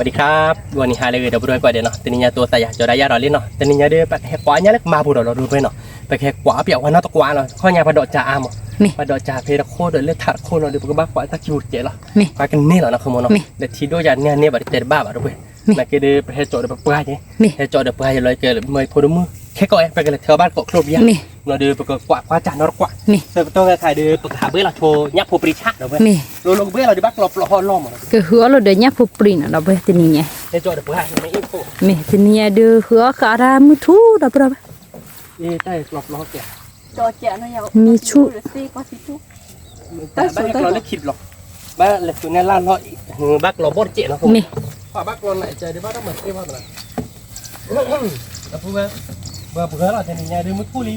สวัสดีครับวันนี้หาเลยเดี๋ยวไปดูก่อนเดี๋ยวเนาะตอนนี้ตัวใส่จะได้ยาเราเล่นเนาะตอนนี้เดี๋ยวไปแหกกว่าเนี่ยมาบุเราดูไปเนาะไปแหกกว่าเปียกว่าน่าตะกวาเนาะข้อยาไปดอกจ่าอามไปดอกจ่าเพดโคเดือดเลือดถัดโคเราเดี๋ยวก็บ้ากว่าตะคิวเจ๋อละไปกันนี่เหรอนะคือโมเนาะเดี๋ยวทีด้วยยาเนี่ยแบบเจ็บบ้าแบบด้วยมาเกเดไปแหกจอดเดี๋ยวไปเปื่อยแหกจอดเดี๋ยวเปื่อยเลยเกลือเมย์พอดมือแค่ก่อยไปกันเลยเธอบ้านเกาะครบยังเราเดินไปกว่าจานนรกกว่าเสร็จตัวถ่ายเดินไปหาเบื้อเราโชว์ยักษ์โพปริชาเดี๋ยวไปลงเบื้อเราเดี๋ยวบ้านเราห่อล้อมก็หัวเราเดี๋ยวยักษ์โพปรินะเราไปที่นี่ไงแหกจอดเดี๋ยวเปื่อยไม่อินโฟที่นี่เดี๋ยวหัวขารามือทูเราไปใช่หลบล้อเกี่ยจอเจ้าเนาะอย่ามีชุซีก็สิชุแต่บ้านเราเล็กขิดหรอกบ้านเล็กตัวนี้ล้านร้อยบ้านเราบดเจ๋อเนาะผมบ้านเราไหนใจเดี๋ยวบ้านเราเหมือนที่ว่าอะไรแล้วพูดว่าเบื่อเราจะเนี่ยเดินมุดผู้ลี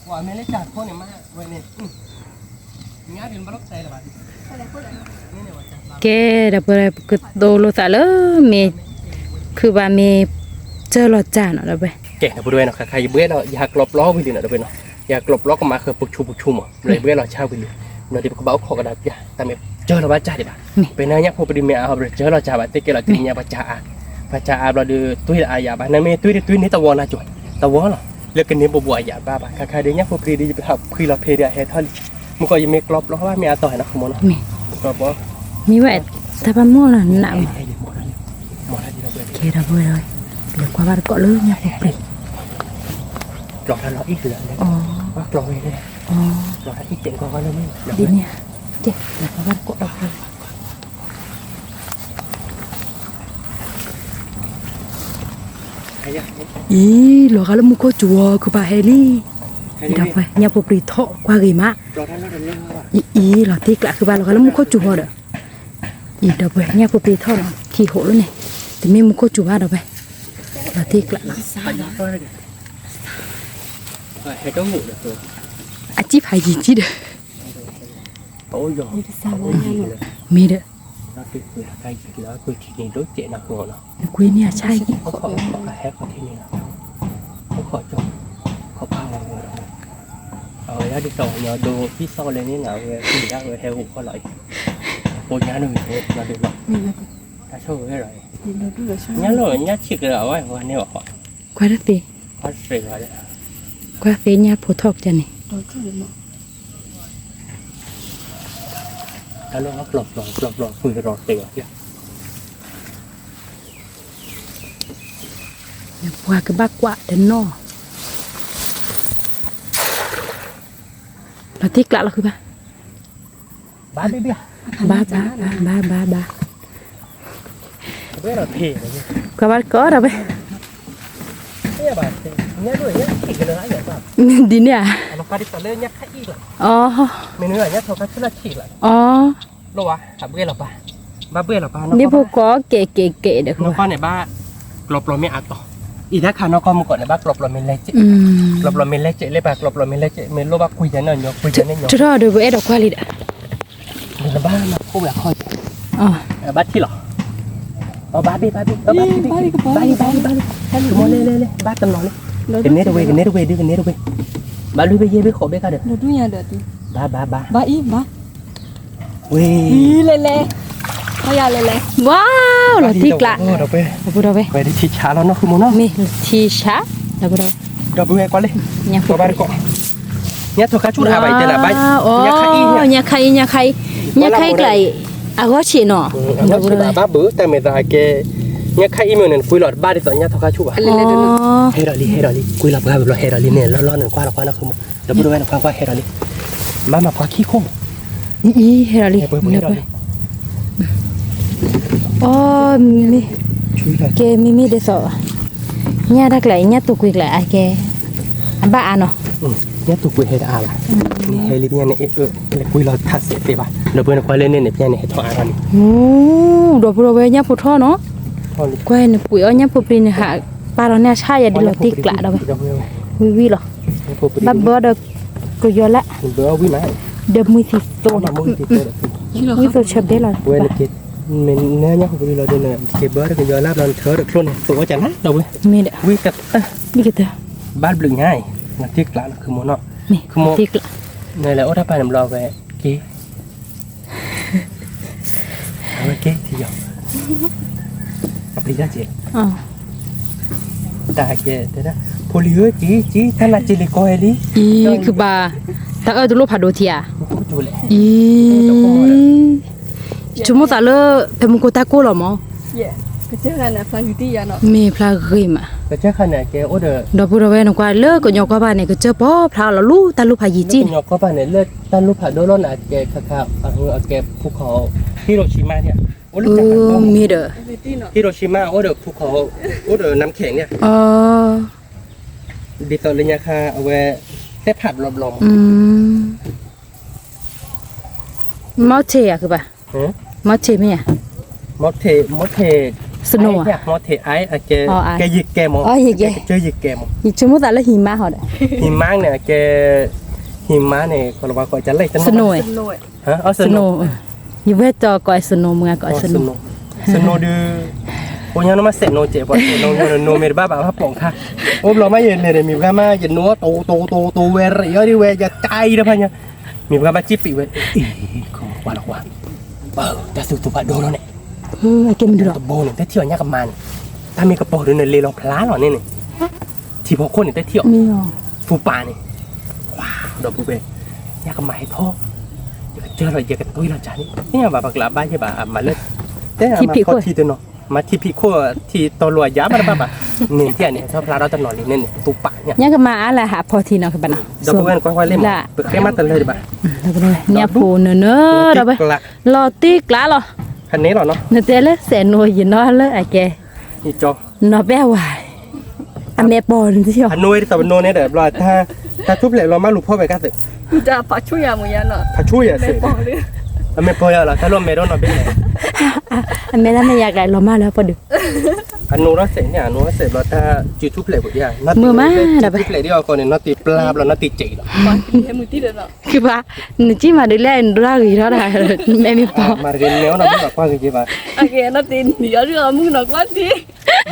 ว่าไม่ได้จัดพวกเนี่ยมาเว้ยเนี่ยงานเดินบ้านเราใจหรือเปล่าแกเดี๋ยวไปก็โดนเราแต่ละเมคือว่าเมเจอหลอดจานเราไปเก่งนะพูดด้วยเนาะใครเบื่อเราอยากกลบล้อไปเลยนะเราไปเนาะอยากกลบล้อก็มาคือปุกชุมเลยเบื่อเราเช่าไปเลยเราดิบก็บ้าขอกระดาษยาแต่เมเจอเราบ้าจ่าดิบ้าเป็นนายยักษ์พอปริเมียเอาเจอเราจ่าบ้าเตะเกเราตีเนี่ยบ้าจ่าPacar abla de tuir ayah bah nama tuir ni tahu nak jual tahu lah lekin ni buat ayah bah kakak dia nya putri dia berhak pui lah peria head hal muka je make klop lah mi atau nak kemana apa mi buat tapi mau lah nak kira boleh dia kau baru kau lu nya putri klop lah ít rồi oh klop ni klop ít tiền kau kalau ni di ni cek kau baru kau dah ý lo kalau muka jual ke Baheli, dah apa? Nyapu berita kuah gimana? Ý lo tik lah ke Baheli kalau muka jual dah. Ý dah apa? Nyapu berita lah, kihol ni. Tapi muka jual dah apa? Lo tik lah. Acip haji cida. Oh yo. Mira. Nó cái cây gì đó tôi chỉ nhìn đối chuyện nào của nó quên nha trai có khỏi hết có thế này có khỏi cho có bao người rồi đó đi cầu nhờ đồ phía sau lên như nào thì ra người theo có lợi cô nhá đừng nó được rồi đã số cái rồi nhá rồi nhá chỉ cái rồi qua nêu họ qua đất gì qua rồi đấy qua phía nhà phổ thọ cho nàyถ้าเราหลบคุยรอเตียวเนี่ยว่าก็บักว่าเดินนอเราที่กละเราคือบ้าเบี้ยบ้าเบี้ยเราเทเลยก็บ้าก็เราไปเนี่ยบ้าเนี่ยด้วยเนี่ยขี้กันเลยอย่างแบบดีเนี่ยเราการที่ต่อเรื่องเนี่ยขี้อีกเลยอ๋อเมนูอะไรเนี่ยเขาก็ชื่อละขี้เลยอ๋อรู้วะทำเบี้ยเราป่ะบ้าเบี้ยเราป่ะนี่พวกก็เก๋เด็กน้องก้อนในบ้านกลบเราไม่อัดต่ออีถ้าขาน้องก้อนมุก่อนในบ้านกลบเราไม่เละเจ๊กลบเราไม่เละเจ๊เลยป่ะกลบเราไม่เละเจ๊เมนูบ้าคุยกันเนาะยกคุยกันเนี่ยยกจะรอดูเอ็ดอกควาลิดในบ้านเราคู่แบบคอยอ๋อบ้านที่หรอบ้านบ้านโมเลยบ้านตำนอนเลยกันเนตเวกันเนตเวดื้อกันเนตเวบ้านลุยไปเย่ไปขอเบกันเด้อดูเนี่ยเด้อดูบ้าอีบ้าเว้ยเล่เขาอยากเล่ว้าวเราที่กละเราไปที่ชีช้าแล้วเนาะคือโมนามีชีช้าเราไปก่อนเลยเนี่ยบ้านก่อนเนี่ยตัวข้าชุดอาใบเจนะใบเนี่ยใครไก่อาก็ฉีเนาะเราชุดอาบ้าบื้อแต่ไม่ได้แกเนี่ยใครอีเมลเนี่ยคุยหลอดบ้านที่ตอนเนี่ยตัวข้าชุดอ่ะเฮรอลีคุยหลับบ้านแบบเราเฮรอลีเนี่ยแล้วร้อนหนึ่งกว่าเรานะคือโมเราไปดูกันกว่าเฮรอลีมาพอขี้โค้งอีเฮรอลีอ๋อมีแกมีเดสอ่ะเนี่ยรักไหลเนี่ยตุกุยไหลอะแกบ้าอ่ะเนาะเนี่ยตุกุยเฮดอาล่ะเฮลิเนี่ยเนี่ยเลยคุยเราทัดเสร็จไปบ้าเราเพื่อนคุยเล่นเนี่ยเนี่ยเฮดทออาร์นี่โอ้ดอกบัวเนี่ยพุทธเนาะคุยเนี่ยปุ๋ยเนี่ยพุทธิเนี่ยหาปลาเราเนี่ยใช่อย่าดิเราตีกละเราไปวิหรอบับเบอร์เด็กก็เยอะละเบอร์วิมาเด็กมือสิโตมือโตชับได้เลยเว้ยเนี่ยmình nhớ nhá không lo đây nè cái bớt cái giờ lát lần thở được luôn này tụi chẳng hết đâu mi đấy vi cật mi bát bự ngay là tiếc lạ là cứ muốn nọ cứ muốn tiếc này là ốt hấp nằm lò về kí ké thì giờ gặp đi ra chị อ๋อ ta kia thế đó phô lý hứa chỉ thanh là chỉ lấy coi đi อีคือบ่าตาตุโลพาโดเทีย cũng chùa lệ อีชุมตาเลเปมโกตาโกหรอมอ เย่ก็เจอกันนะฟังอยู่ที่ยาเนาะ เมพลาเกมอ่ะ cái chắc khăn này cái order ดอกบัวเวนกว่าเลิกก็ยอกว่าบ้านนี่ก็เจอป้อพลาละลูตาลูพายีจิน nhọc có bạn này lên tan lúc phải đôi lon là cái khạc ở cáiภูเขา Hiroshima เนี่ย เออมีเด้อ อยู่ที่เนาะ Hiroshima order ภูเขา order น้ำแข็งเนี่ย อ๋อ ดิตอเลยเนี่ยค่ะเอาไว้แค่ผัดลม อืมมอเทอ่ะคือป่ะ ๆฮะ มอเทไหมอ่ะ มอเท สโนว์ ไอ้เนี่ยมอเทไอ้แก อ๋อไอ้ แกยิกแกมอ อ๋อยิกแก เจอยิกแกมอ อีชุมตาเลหิมะเหรอเด้อ หิมะเนี่ยแกหิมะเนี่ยก็เราว่าก็จะเล่น สโนว์ เป็นหน่วย ฮะอ๋อ สโนว์อยู่เวทจอก่อยสโนว์เมืองก่อยสโนว์ สโนดูโอ้ยน้องมาเสร็จโนเจ็บปะโนเมรบ้าแบบว่าป่องค่ะโอ้เราไม่เย็นเลยมีกันมาเย็นนัวโตเวรเยอะดิเวจะใจนะพันเนี่ยมีกันมาจิบปีเวอีของว่าหรอกว่าจะสุดตัวโดนแล้วเนี่ย เออไอ้เกมดูดอก ตะโบเนี่ยได้เที่ยวเนี่ยกับมันถ้ามีกระโปรงด้วยเนี่ยเลยเราพลาหรอเนี่ยที่พอคนเนี่ยได้เที่ยว มีอ๋อ ฟูป่าเนี่ยว้าวดอกบูเบอยากกับหมายพ่ออยากเจอเราอยากกับตุ้ยเราจ้านี่แบบบักลาบ้านใช่ป่ะมาเลิศแต่มาพอทีเดียวเนาะมาที่พี่ขั้วที่ตัวรวยยับมาบ้าเนี่ยที่อันนี้ชอบพลาเราตลอดเลยเนี่ยฟูป่าเนี่ย ยังก็มาอะไรหาพอทีเนาะคือป่ะเนาะ ดอกบูเบนค่อยๆเล่นเปิดแค่มาตลอดเลยป่ะ แล้วก็เลยเนี่ยปูเนอะเราไปรอตีกล้าหรอ คันนี้หรอเนาะ เนเตเลเสนวยนอเลยไอ้แก นี่จอน อแบ้วายอเมปอนที่เหรอ อันนู้นแต่เป็นโนเนี่ยเดี๋ยวรอถ้าทุบเหล็กเรามาลูกพ่อไปกันสิ จะปักช่วยยาหมดยาเนาะ ถ้าช่วยอ่ะสิ ไม่บอกเลย ไม่พอแล้วถ้าเราไม่โดนเราเป็นไง อเมแล้วไม่อยากได้เรามาแล้วพอดึก อันนู้นเสร็จเนี่ยอันนู้นเสร็จเราถ้าจุดทุบเหล็กหมดอย่างทุบเหล็กที่เราคนเนี่ยนัดตีปลาเรานัดตีจีหรอ ปักให้มือที่เด้อเนาะ คือว่าหนูจี้มาดูแลดูแลอีกแล้วได้แม่มีปอ มาเรียนเนี้ยเราไม่แบบว่าคือจีบ โอเคนะตีนเดี๋ยวเรื่องมึงหนักว่าสิ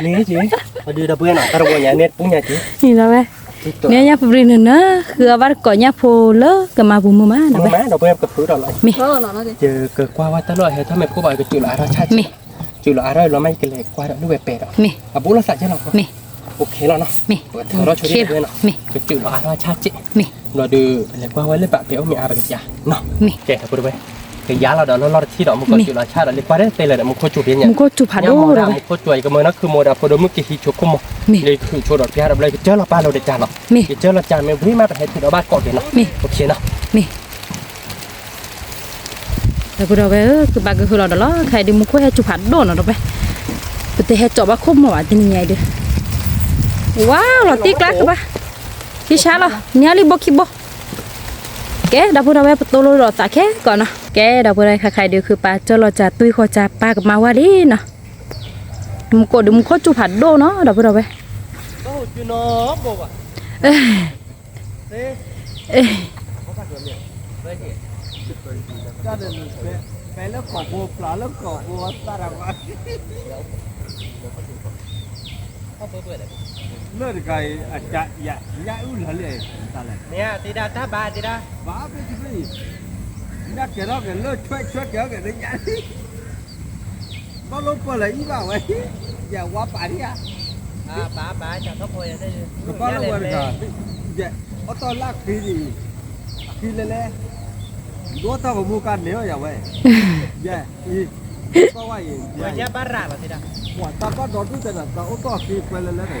นี่จีมาดูดับเบิลหน่อยตะวันเนี่ยเน็ตปุ้งเนี่ยจี นี่แล้วไหมเนี่ยยาปูรินเนอะคือว่าก่อนยาปูเลก็มาบุมมา มึ นะ ง ไป แม่ดับเบิลกับพื้นเราเลย มี เออเนาะสิ เจอเกิดกว่าว่าตลอดเฮ้ยถ้าไม่พูดบ่อยก็จุลอาราชาจีจุลอาราเราไม่กินเลยกว่าด้วยเวเป็ดอ่ะ มี อ่ะบุรุษสัตว์ใช่หรอ มี โอเคแล้วเนาะ มี เปิดเทอร์เราช่วยได้ด้วยเนาะ มี ก็จุลอาราชาจี มี เราดูเลยกว่าไว้เลยแบบเดี๋ยวมีอาบกิจยาเนาะ มี แกครับพูดไปคือยาเราเดี๋ยวเราที่เรามุกจุลาชาเราเลยกว่าได้เตเลยมุกจุดเนี่ย มึงก็จุพัด เนี่ย โอ้ โม เล ดาย มุกจุยก็มันนั่นคือโมดาพอดมุกกิฮิชุกุมเลยคือโชว์ดอกพิอาร์เลยเจอเราป้าเราเด็ดจานหรอ มี เจอเราจานไม่พรีมาแต่ให้ถือเราบ้านก่อนเนาะ มี โอเคเนาะ มีแล้วก็เราไปคือบางก็คือเราเดี๋ยวเราใครดิมุกให้จุพัดโดนเราไปแต่ให้จบว่าคุ้มหมดที่นี่ไงเด้อว้าวเราตีกลักปะที่ช้าเราเนี่ยรีบบอกคิดบอกแกดับพูดเอาไว้ประตูรถตาแค่ก่อนเนาะแกดับพูดอะไรใครเดียวคือปลาเจ้าเราจะตุ้ยขอจะปลากับมาว่าดีเนาะมุกดมุกจุพัดโดเนาะดับพูดเอาไว้ โอ้จูโน่บอกว่า เอ้ย เอ๊ะ เอ้ย เขาพัดตัวเนี่ยไม่เห็น 家的买了搞过，拿了搞过，咋了嘛？ เขาเปิดเปิดเลย 那个啊，家有了嘞，咋了？ เนี่ยตีดาตาบาตีดา 爸爸就是，人家给那个乐缺给人家，把老过来100万，也我把的呀， บาจากเขาพอยได้ 把老过来个，也我到那可以，可以了嘞，多少个木干没有呀喂，也100万也， เนี่ยบ้านราตีดา 我大把多住在那，到我到可以回来了嘞。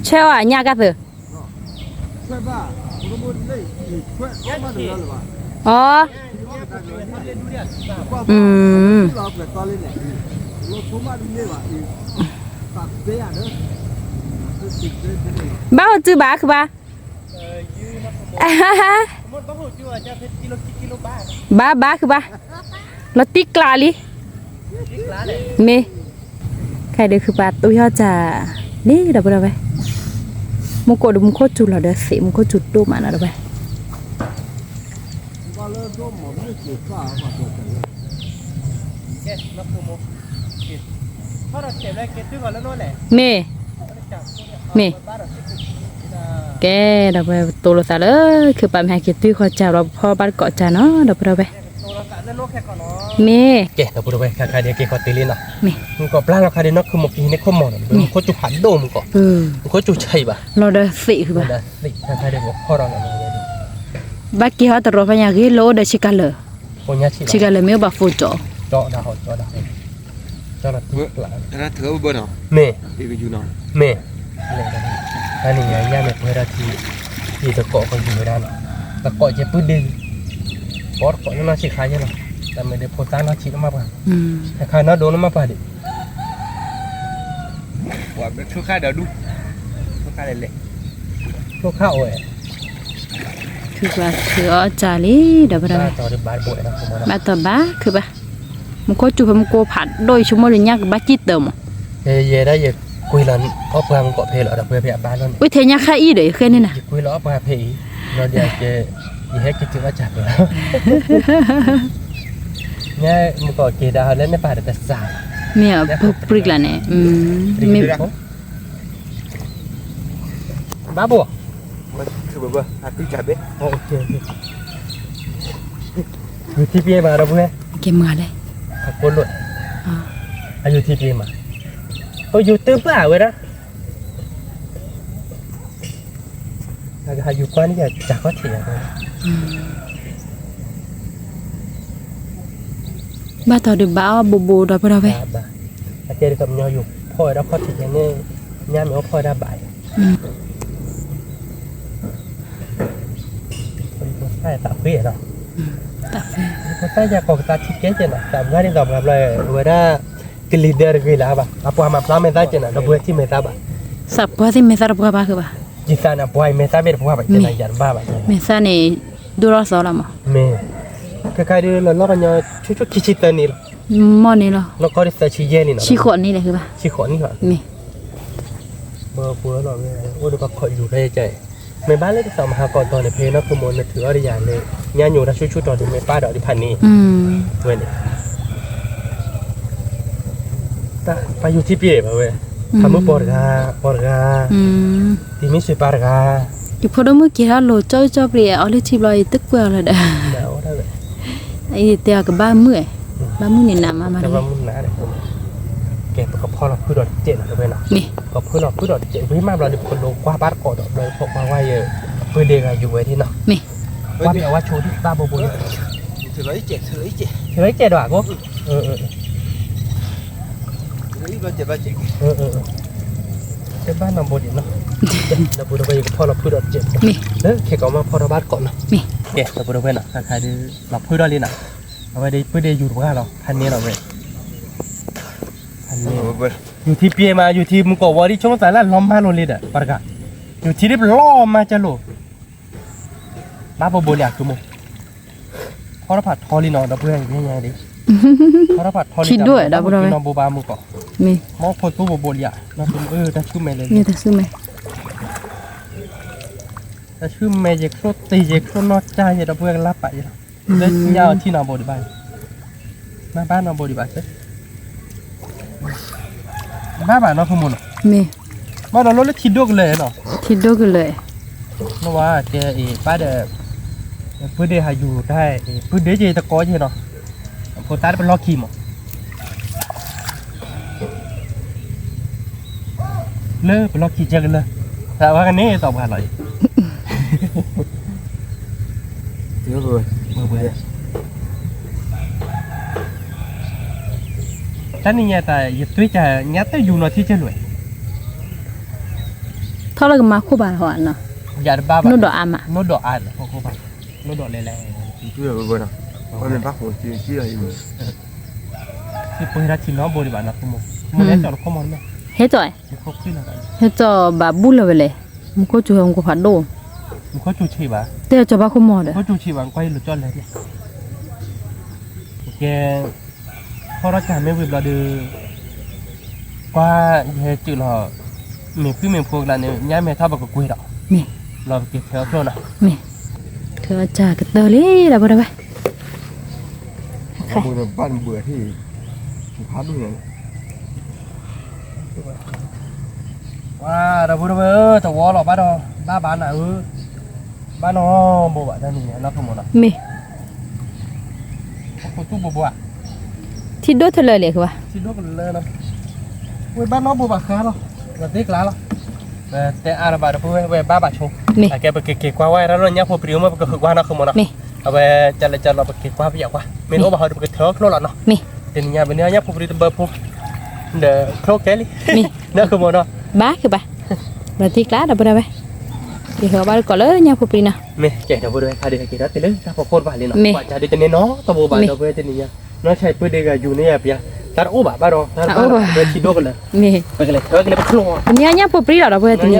เช่ว่าเนี่ยก็คือ 快吧，我都没累，你快，我妈得了吧？ อ๋อ อืม 老不到了呢，我他妈的累吧，你咋这样呢？บ้าจื้อบ้าคือบ้า มันต้องหูจั่วจะเป็นกิโลบ้า บ้าคือบ้าเราตีกลาลิ จิกล้าเลย เมใครเดียวคือปลาตุ้ยเขาจะนี่เดี๋ยวไปเอาไปมุกโกดมุกโคจุดเราเดี๋ยวสีมุกโคจุดตู้มานะเดี๋ยวไป 完了做毛没几啥嘛，做成。 แกนับคือโมถ้าเราเจ็บแล้วเก็บด้วยก่อนแล้วโน่นแหละ เมเมแกเดี๋ยวไปตัวเราซะเลยคือปลาแม่กิตุ้ยเขาจะเราพ่อบ้านเกาะจ้าเนาะเดี๋ยวไปเอาไป ตัวเราสารเลย โลแค่ก่อนเนาะ เม เก๋เราพูดไปคาเดียเก๋ก็ตีลินเนาะ เม มึงก็ปลาเราคาเดียนคือหมกกินในข้อมอนมึงก็จุผันโดมึงก็ มึงก็จุใช่ป่ะ เราได้สิคือ มั บ่ นได้สิคาเดียบอกพ่อเราเนี่ย บักกี้ฮะตรอพญากิโลเดชิกาเล คนนี้ชิ ชิกาเลเมบาฟูจอ เจาะดาวเจาะดาวเจาะดาวตุ๊กหลาน ถ้าเธอเบอร์เนาะ เมย์ อีกอยู่เนาะ เมย์อันนี้ไงย่าเมย์เพื่อที่ตะเกาะคนอยู่ไม่ได้เนาะตะเกาะจะปื้ดดึงปอดเกาะนั่นชิคายเนาะแต่ไม่ได้โพสต์น่าชิดมากกว่าแต่ใครน่าโดนมากกว่าดิ ว่าเป็นชั่วข้าเดี๋ยวดูชั่วข้าเลย ลูกข้าวเอ้ย คือว่าคืออจาลีเดบรา ต่อที่บ้านป่วยนะผมว่า บาตบาคือบ่มันก็จุมันโกผัดโดยชั่วโมงยักบักจิตเติม เย่ได้เย่คุยแล้วก็เพื่อนเกาะเพลหรอเพื่อนเพียบ้านนั่น อุ้ยเทญาค่าอีเด้อเคยนี่น่ะ คุยแล้วมาเพลเราเดี๋ยวจะยี่ให้คิดถึงว่าจับแล้วเนี่ยมันก็เกดาเล่นในป่าแต่สา เมียปริกละเนี่ยมี บ้าบัว มันคือเบอร์หาที่จับเบ้ โอเคอยู่ที่พี่มาเราเพื่อน เกมมาเลย ขับรถหลุดอายุที่พี่มาก็อยู่ตื้อเปล่าเว้ยนะแล้วก็อยู่ก้อนนี่จะจากก็เถียงเลย บ้าต่อดิบ้าบูดบ่ได้เว้ย บ้าอาเจริญกับยออยู่พ่อแล้วพ่อถึงยังเนี่ยย่ามีว่าพ่อได้บ่ายคนใต้ตาเปี้ยเนาะ ตาเฟ คนใต้จะกอกตาชิเกจนะแต่ไม่ได้ตอบรับเลยเวลากิลีเดอร์กิลาบ้าapa hama pla me da jena do buat ti me da ba Sapua sih mesar buka apa ke bah? jika na boy me da ber buat ba jena jan ba ba Mesar ni dua soal mah. me ke kai de lo ba nya chu chu ki chi ta ni Mau ni loh. lo ko ri sa chi ye ni no Si kuat ni lah ke bah? chi kho ni ba Ni. bo bu lo me o do ba kho yu le jai me ba le sa ma ha ko to ne phe no ku mo ne thu ri ya le nya nyu da chu chu to de me pa do di phan ni we ni ta pa yu ti pie ba we kamu porga ti mi sui parga Ibu dah mungkin kira lo coy pria oleh cip loi tek gua lah dah. da o da we Ini tiap ke bamu bamu ni nama แต่ mana? ว่ามึงนะเนี่ยแกกับพ่อเราคือดอกเจ็ดนะเว้ยเนาะ Ni. กับเพื่อนเราคือดอกเจ็ดพี่มาเราเนี่ยคนลงกว่าบ้านก่อนดอกเลยพวกมาว่าเยอะเพื่อเด็กอยู่ไว้ที่เนาะ Ni. ว่าเดี๋ยวว่าโชว์ที่ตาโบโบ ถือไว้เจ็บถือไว้เจ็บ เฮ้ยเจ็ดดอกกูเออ ถือไว้เจ็บเจ็บ เป็นบ้านเราโบดิเนาะเราพูดไปกับพ่อเราคือดอกเจ็ด Ni. เออแค่ก่อนมาพ่อเราบ้านก่อนเนาะ Ni. แกเราพูดไปเนาะใครๆดูเราพูดได้เลยนะเอาไว้ได้เพื่อได้อยู่ว่าเราพันนี้เราเว้ยพันนี้ เบอร์ อยู่ที่เปียมาอยู่ที่มุกวารีช่วงสายละล้อมบ้านโรลิดอะปรากฏอยู่ที่ริบล้อมมาจะโลบ้าโบอยากจุมุพอเราผัดทอรินอดับเบิ้ลยังไงดิพอเราผัดทอรินอโบบามุก Ni. มอคนตู้โบอยากนะคุณได้ชื่อเมย์เลย Ni tak semai. ได้ชื่อเมย์เยกโคตรตีเยกโคตรนอใจเยดับเบิ้ลรับไปได้ยาวที่นอโบดีบ้านมาบ้านนอโบดีบ้านเซ่บ้านบ้านนอขมุน Ni. บ้านเราเล่นทิดดกเลยเนาะ Tidur ke le? เพราะว่าเจป้าเดเพื่อเดหาอยู่ได้เพื่อเดเจตะก้อใช่เนาะพอตาเป็นล็อกคีมเลิกเป็นล็อกคีเจอกันเลยแต่ว่ากันนี้ตอบกันเลย ถือเบอร์ เมื่อเบื่อท่านนี่เนี่ยแต่ยึดด้วยจะยัดแต่อยู่นอที่จะรวย Thau lagi maku bah hawan nah. อย่าบ้า Nu doa ama. โนดอ่านพอเขาไปโนดเลยแหละ ถือเบอร์เนาะมันเป็นพักหัวจีนที่อะไรอยู่ ที่ปุ่นรัชชินน้องบริบาลนะคุณโมมันแล้วจอดข้อมูลไหม He toy. มันครบขึ้นอะไร He to babu lah bele. Muko cuci muko pado. มันก็จูชีบ้า Dia coba aku mau dah. ก็จูชีวางไว้หรือจอดเลยเนี่ยแกพอเราจ่ายไม่วิบเราดูกว่าเฮจุเราเมื่อพี่เมื่อพวกเราเนี่ยย้ายเมื่อท่าบอกกับกุยเรา Ni. เราเก็บเท้าโซนอ่ะ Ni. Kerja keteli dah pada bah. เขาเป็นบ้านเบื่อที่พักด้วย ว้าเราพูดว่าแต่วอเราบ้านเราบ้านน่ะบ้านเราโบบ้านนั่นนี่เราขโมยอ่ะ Mi. เขาเจ ตู้บัว ที่โดดเธอเลยเลยคือว่า ที่ดูกันเลยนะเว้ยบ้านน้องบัวค้าเนาะเราเด็กแล้วแต่อาบาดเว้ยบ้าบาชงแกไปเก็บกว่าไว้แล้วเนี่ยพอปริ้วมาก็คือว่านะคือมันนะเอาไปจะเราไปเก็บกว่าไปอย่างว่าไม่รู้ว่าเขาจะไปเถอะโคลเนาะแต่เนี่ยเป็นเนี่ยพอปริ้วเบอร์พวกเดอโคลแกลี่เนี่ยคือมันเนาะ บ้าคือบ้าเราที่กล้าดับได้ไหมที่เขาบ้าก็เลยเนี่ยพอปีน่ะ ไม่เจ๋งเดี๋ยวพูดด้วยใครได้กี่รัตเลยถ้าพอโคตรบ้าเลยเนาะว่าจะได้จะเนี่ยเนาะตัวบ้าตัวเว้ยจะเนี่ยน้องชายพูดได้ก็อยู่เนี่ยเปียตาโอ้บ้าดองตาโอ้เป็นที่ดูกันเลยไปกันเลยเถอะกันเลยไปโคลเนี่ยพอปีเราเว้ยตัวนี้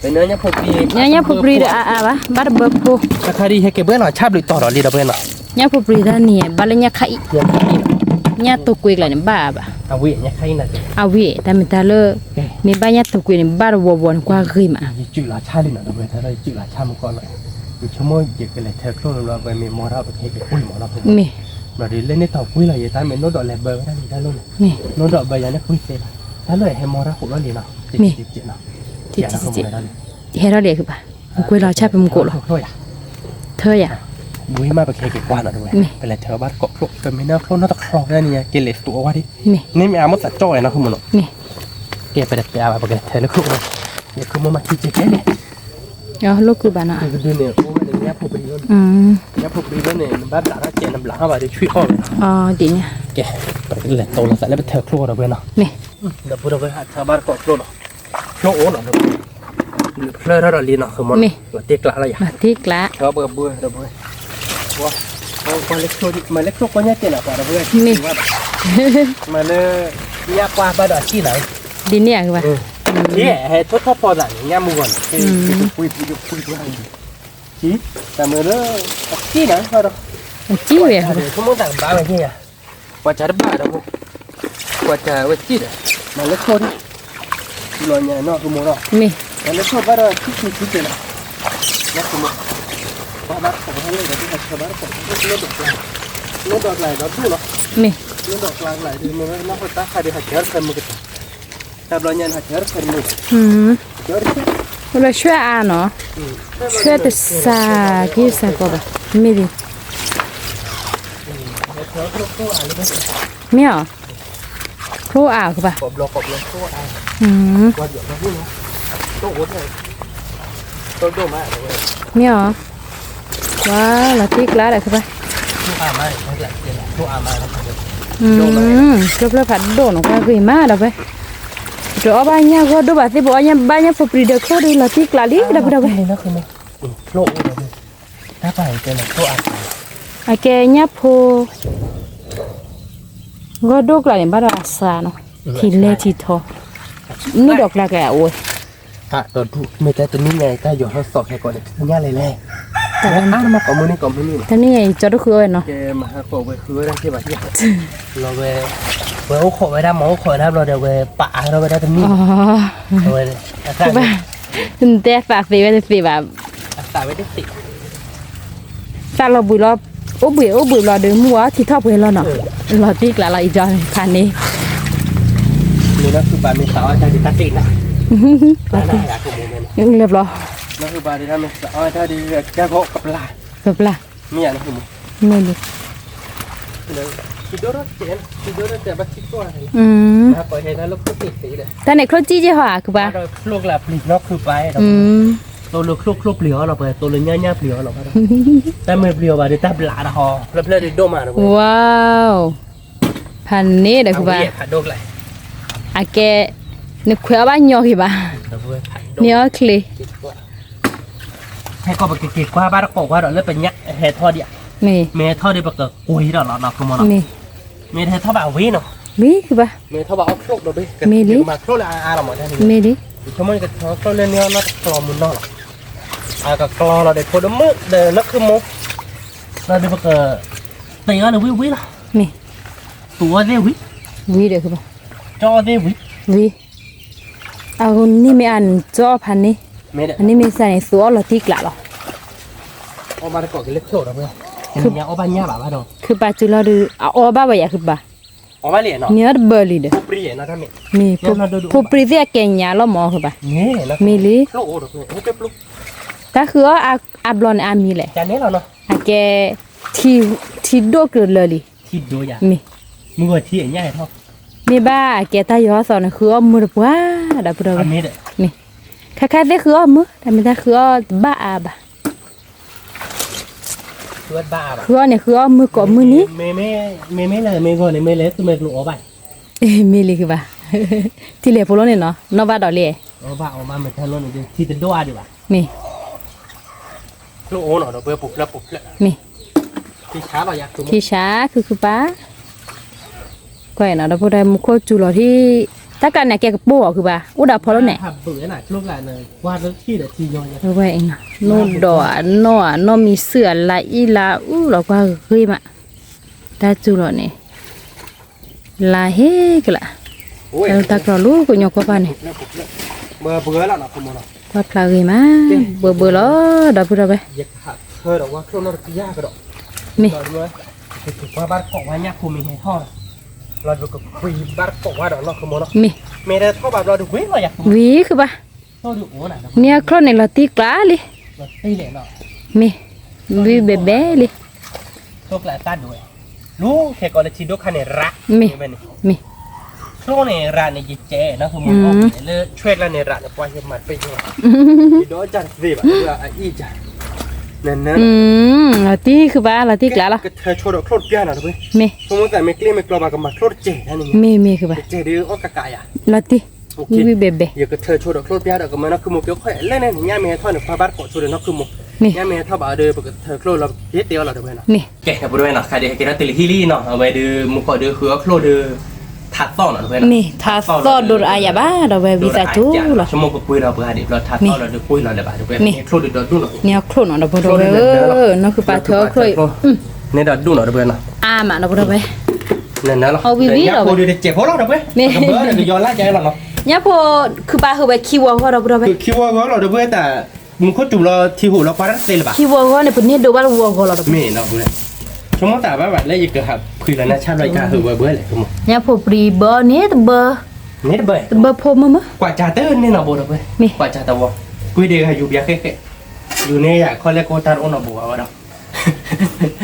เป็นเนื้อพอปรี เนี่ยพอปีอ่ะวะบ้าเบอร์ปู ราคาดีให้เก็บเบื้องหน่อยชาบหรือต่อหรอลีดับเบิ้ลหน่อย เนี่ยพอปีด้านนี้บ้าเลยเนี่ยไข่ เยี่ยมที่ เนี่ยตัวกุยเลยเนี่ยบ้าบ่ะ เอาวิ่งเนี่ยใครน่ะ เอาวิแต่ไม่ตาเลยมีบ้านเนี่ยตัวกุยเนี่ยบ้าวัววนกว่าขึ้นมา จุฬาชาลีหน่อยดับเบิ้ลถ้าเราจุฬาชามันก่อนหน่อยอยู่ชั่วโมงเยอะกันเลยเธอคลุ้งเราไปมีมอราไปเก็บปุ๋ยมอราผม มี เราดีเล่นในต่อปุ๋ยเลยแต่เป็นโน้ตดอกแลบเบอร์ได้ได้ลุ้น มี โน้ตดอกใบยันเนี่ยปุ๋ยเสร็จถ้าเลยให้มอราผมแล้วดีเนาะจิตเนาะ ที่เฮ้เราเรียกคือป่ะกุยเราชาเป็นมุกุหรอ เฮ้ย เธออ่ะ บุ้ยมาไปเก็บกวาดหน่อยด้วยเป็นไรเธอบ้านเกาะคลุกเป็นไม่น่าคลุ้งน่าตะครองได้เนี่ยเกล็ดตัวว่าดิ มี นี่มีอามุสัตว์จ้อยนะคือมัน มี เก็บไปเด็ดไปเอาไปกันเธอแล้วคลุกเลยเดี๋ยวคือมันมาที่เจ๊แกเนี่ย อ๋อลูกคือบ้านอ่ะ คือดูเนี่ยโอ้ยเนี่ยผู้บริโภค เนี่ยผู้บริโภคเนี่ยบ้านหลังเจนหลังมาได้ช่วยข้อเลย อ๋อดีเนี่ย แกไปเลยโตแล้วใส่แล้วไปเถอะครัวเราไปเนาะ มี เดี๋ยวพูดเราไปหาชาวบ้านเกาะครัวเนาะครัวโอ้เนาะเพลิดเราลีเนาะคือมันตัวเตี้ยกละอะไรอย่าง มาที่กละ เราเบื่อเบื่อเราเบื่อว่ามาเล็กโชว์มาเล็กโชว์ก็เนี่ยเจนอ่ะเราเบื่อมาเลยเนี่ยกว่าบ้านที่ไหน ดีเนี่ยคือป่ะ เนี่ยให้ทดทอดพอหลังเนี่ยมือก่อนคุยด้วยชี้แต่เมื่อเรื่องที่ไหนเรา จี้เว้ย เขาไม่ต่างบ้านอะไรเนี่ยว่าจะได้บ้านเราว่าจะว่าที่ไหนมาเล็กโชว์ดิลอยเนี่ยนอกคือมือเนาะ มี มาเล็กโชว์บ้านเราที่เจนอ่ะเนี่ยคือมือบ้านผมให้เลยแต่ที่ชาวบ้านผมเล่นดอกลายเล่นดอกลายเราดูเนาะ มี เล่นดอกลายหลายเดือนมันน่าจะตาใครได้หัดเชิญกันมือกันแต่ลอยเนี่ยหัดเชิญกันมือเชิญ เราช่วยอ่านเนาะช่วยแต่สากี่สาก็ป่ะมีดิมีอ่ะครูอ่ะคือป่ะ กบลงตัวอ่ะว่าเดี๋ยวเราพูดนะตัวโอ๊ตเลยตัวโดมาเลย มีอ่ะว้าเราที่กล้าได้คือป่ะ ตัวอามาไม่หลักเจนตัวอามาแล้วครับ จบแล้วผัดโดนออกมาคือมาแล้วไปเดี๋ยวบ้านเนี่ยก็ดูแบบที่บอกเนี่ยบ้านเนี่ยพอปรีเด็กเขาดูเราที่กล้าดิเราไปเราไป นี่นะคือมันโลกเลยถ้าไปเจนตัวอา ไอ้แกเนี่ยพอก็ดูกล้าเนี่ยบ้านเราสาเนาะทีเล่ทีทอนี่ดอกละแกโอ้ย อ่ะตัวดูไม่แต่ตัวนี้ไงถ้าอยู่ห้องสอบให้ก่อนเนี่ยง่ายเลยแหละแต่ว่าอ้าวมาก่อนมือนี่ก่อนมือนี่ ท่านี่ไงจอดดูคือเนาะ แกมาหาขอไปคือได้ที่บ้านที่เราไปเอาขอไปได้หมอขอได้เราเดี๋ยวไปป่าเราไปได้ตรงนี้ อ๋อ เราไป คือว่าแต่ฝากสีไว้สิแบบ ตาไว้ได้ติด ถ้าเราบุยเราโอ้บุยเราเดินมัวที่ทอดไปแล้วเนาะเราที่กล้าเราอีจอนคันนี้ นี่นะคือบานมีสาวอาจารย์ดิตัดตินะบานน่าอยากขโมยเนี่ย เรียบร้อย นั่นคือบานที่ทำเป็นสาวอาจารย์ดิแกโกกับลา แบบละ มีอย่างนั้นคือมึง นี่ดิ เลยคิดดูรถเจนคิดดูรถแต่บัตรคิดตัวอะไร นะปล่อยให้แล้วก็ติดสีเลย แต่ในครจี้จีหัวคือป่ะ เราลูกหลับหลีกนอกคือไปเราตัวลูกคลุกเปลี่ยวเราไปตัวลูกย่าเปลี่ยวเราไปแต่ไม่เปลี่ยวไปได้แต่ปลาหอแล้วเพื่อนได้โดมาเราไป ว้าวพันนี้เด้อคือป่ะ ผัดโดกเลย อาแกนึกว่าบ้านยอคือป่ะ เราไปผัดโด เนี่ยคลี ให้ก็ไปเก็บว่าบ้านเราบอกว่าเราเลิกเป็นยักษ์เฮทอดเนี่ย นี่ เมทอดได้ประกอบกุยเราคือมัน นี่ เมทอดแบบวิ่งเนาะ มีคือป่ะ เมทอดแบบเอาคลุกเราไปมาคลุกเลยเราหมดแล้วนี่ มีดิ ชั่วโมงก็คลุกเลยเนี่ยเรากรอมุนนอกกับกรอเราได้พอดมือเดินนักคือมุกเราได้ประกอบตีก็เลยวิ่งละ นี่ ตัวเดียววิ่ง วีเด้อคือป่ะ จอเดียววิ่ง วีเอานี่ไม่อ่านจอพันนี้ ไม่ได้ อันนี้มีใส่สัวเราที่กล้าหรอ เอามาได้ก่อนก็เล็กโตแล้วเพื่อนเนี่ยเอาบ้านเนี่ยแบบว่าดอง คือป่ะจุลาดูอ๋อบ้าบ่อยคือป่ะ เอามาเหรียญเนาะ เนี่ยเบอร์ลีเด้อ ผู้ปรีนะท่านเนี่ย มีผู้ปริเสียเก่งยาล้อหมอคือป่ะ นี่นะ มีลิ โลโอ้ดอกเนี่ยเจ็บลูก ถ้าคืออาบลอนอามีแหละ จานนี้เราเนาะ อาแกที่โดกเลย ที่ดูอย่า มี มึงว่าที่ใหญ่เท่า มีบ้าแกตายอสอนคืออ้อมมือว่าดับเบิล อันนี้เด้อ มีคล้ายๆได้คืออ้อมมือแต่ไม่ได้คืออ้อบ้าบ่ะ เพื่อนบ้าป่ะ คืออ้อเนี่ยคืออ้อมมือก่อนมือนี้ ไม่เลยไม่ก่อนไม่เลยตัวเมกลูกเอาไป มีเลยคือบ่าที่เหลือพวกเราเนี่ยเนาะนอกบ้านดอกเลย เอาบ้าเอามาเหมือนทะลุนี่ที่จะดูอ่ะดีกว่า มี ลูกโอ้หน่อยเราเบื่อปุบแล้วปุบแล้ว มี ที่ช้าเราอยากตัว ที่ช้าคือป้าก็เห็นเนาะเราพอได้มุขจูหล่อที่ถ้ากันเนี่ยแกกับโบ้คือบ่าอุดาพอแล้วเนี่ย ทำเบื่อหน่ะลูกหลานเลยวาดที่เดี๋ยวที่ย้อน เอาไว้เองนะโน่ดอกน้อมีเสือลายอีลาเราก็เคยมาได้จูหล่อเนี่ยลาเฮกละ โอ้ย เราตักเราลูกก็ยกเข้าไปเนี่ย แล้วปุบแล้วเบื่อแล้วนะคุณมอนะ ทอดปลาเลยมาเบื่อแล้วดับเราไป อยากหักเธอหรอกว่าเครื่องนรกยากกระดอก นี่ เราด้วยถูกว่าบ้านกอกว่าเนี่ยภูมิให้ท่อเราดูกับคุยบ้านกอกว่าดอกนอกคุณมอนะ มี ไม่ได้ท่อแบบเราดูวิ่งเราอยาก วีคือบ่า ท่อดูโอ้หน่ะ เนี่ยครอนในเราตีกลาเลย เราตีเหล่เนาะ มีวีเบ๊ะเลย โชคหลายต้านด้วยรู้แค่ก่อนเลยชีดูคันเนี่ยรัก มี มี โลเนี่ยร้านเนี่ยยิ่งเจ๋นะคุณมอเลยช่วยร้านเนี่ยร้านเนี่ยปล่อยให้มันไปด้วยอีดอจันทร์สิแบบอีจันนั่น เราตีคือบ่าเราตีกลาละ ก็เธอโชว์ดอกโคตรเปี้ยนะทุกคน มี สมมติแต่ไม่กลิ้งไม่กลัวมากับมาโคตรเจ๋นั่นเอง มีคือบ่า เจ๋ดื้ออ้อกกายอ่ะ เราตีวีเบ๊ะ อย่าก็เธอโชว์ดอกโคตรเปี้ยดอกก็มันนะคือมุกเกี่ยวค่อยเล่นเนี่ยย่าเมย์ท่อนพาบ้านเกาะโชว์เดี๋ยวนักคือมุก มี ย่าเมย์ท่อบ่าวเดือปกติเธอโคตรเราเย็ดเดียวเราเดี๋ยวไปนะ มี แกกับบริเวณเนาะใครเดี๋ยวแกเราติลิฮิลี่เนาะเอาไว้ดื้อมุกเกาะดื้อคือโคตรดื้อทัดต้อนเนาะทุกคน มีถ้าซอดโดนอายาบ้าเราไปวิสาจูหรอ ชั่วโมงก็คุยเราเพื่อดิเราทัดต้อนเราดื้อคุยเราเดี๋ยวไปทุกคนโคตรดื้อดอดดุ้นเนาะ เนี่ยครอนเราพอเรานั่นคือปลาเธอเคย เนี่ยดอดดุ้นเนาะทุกคนเนาะ อามาเราพอเราไป นั่นนะเนาะ เอาวิวิ เดี๋ยว เหรอ โคตรดื้อเจ็บเพราะเราเดี๋ยวไปกับเบอร์เดี๋ยวย้อนไล่ใจเราเนาะ เนี่ยพอคือปลาคือไปคิวว่าเราพอเราไป คือคิดว่าเราเดี๋ยวไปแต่มึงโคตรจุ่มเราทีหูเราคว้าได้เลยป่ะ คิวว่าเนี่ยเป็นเนี่ยดูว่าวัวเรา ไม่เนาะเพื่อนชั่วโมงแต่ว่าแบบแล้วยังเกิดหักคุยแล้วนะชาติรายการคือเบอร์เลยชั่วโมง เนี่ยพอปรีเบอร์เนี่ยเบอร์ นี่เบอร์ เบอร์พอมั้ง กว่าจ่าเต้นนี่เนาะโบเพื่อนกว่าจ่าตะวคุยเดียวอยู่เบียร์แค่อยู่เนี่ยเขาเรียกโคตรโอนอบัวว่าเรา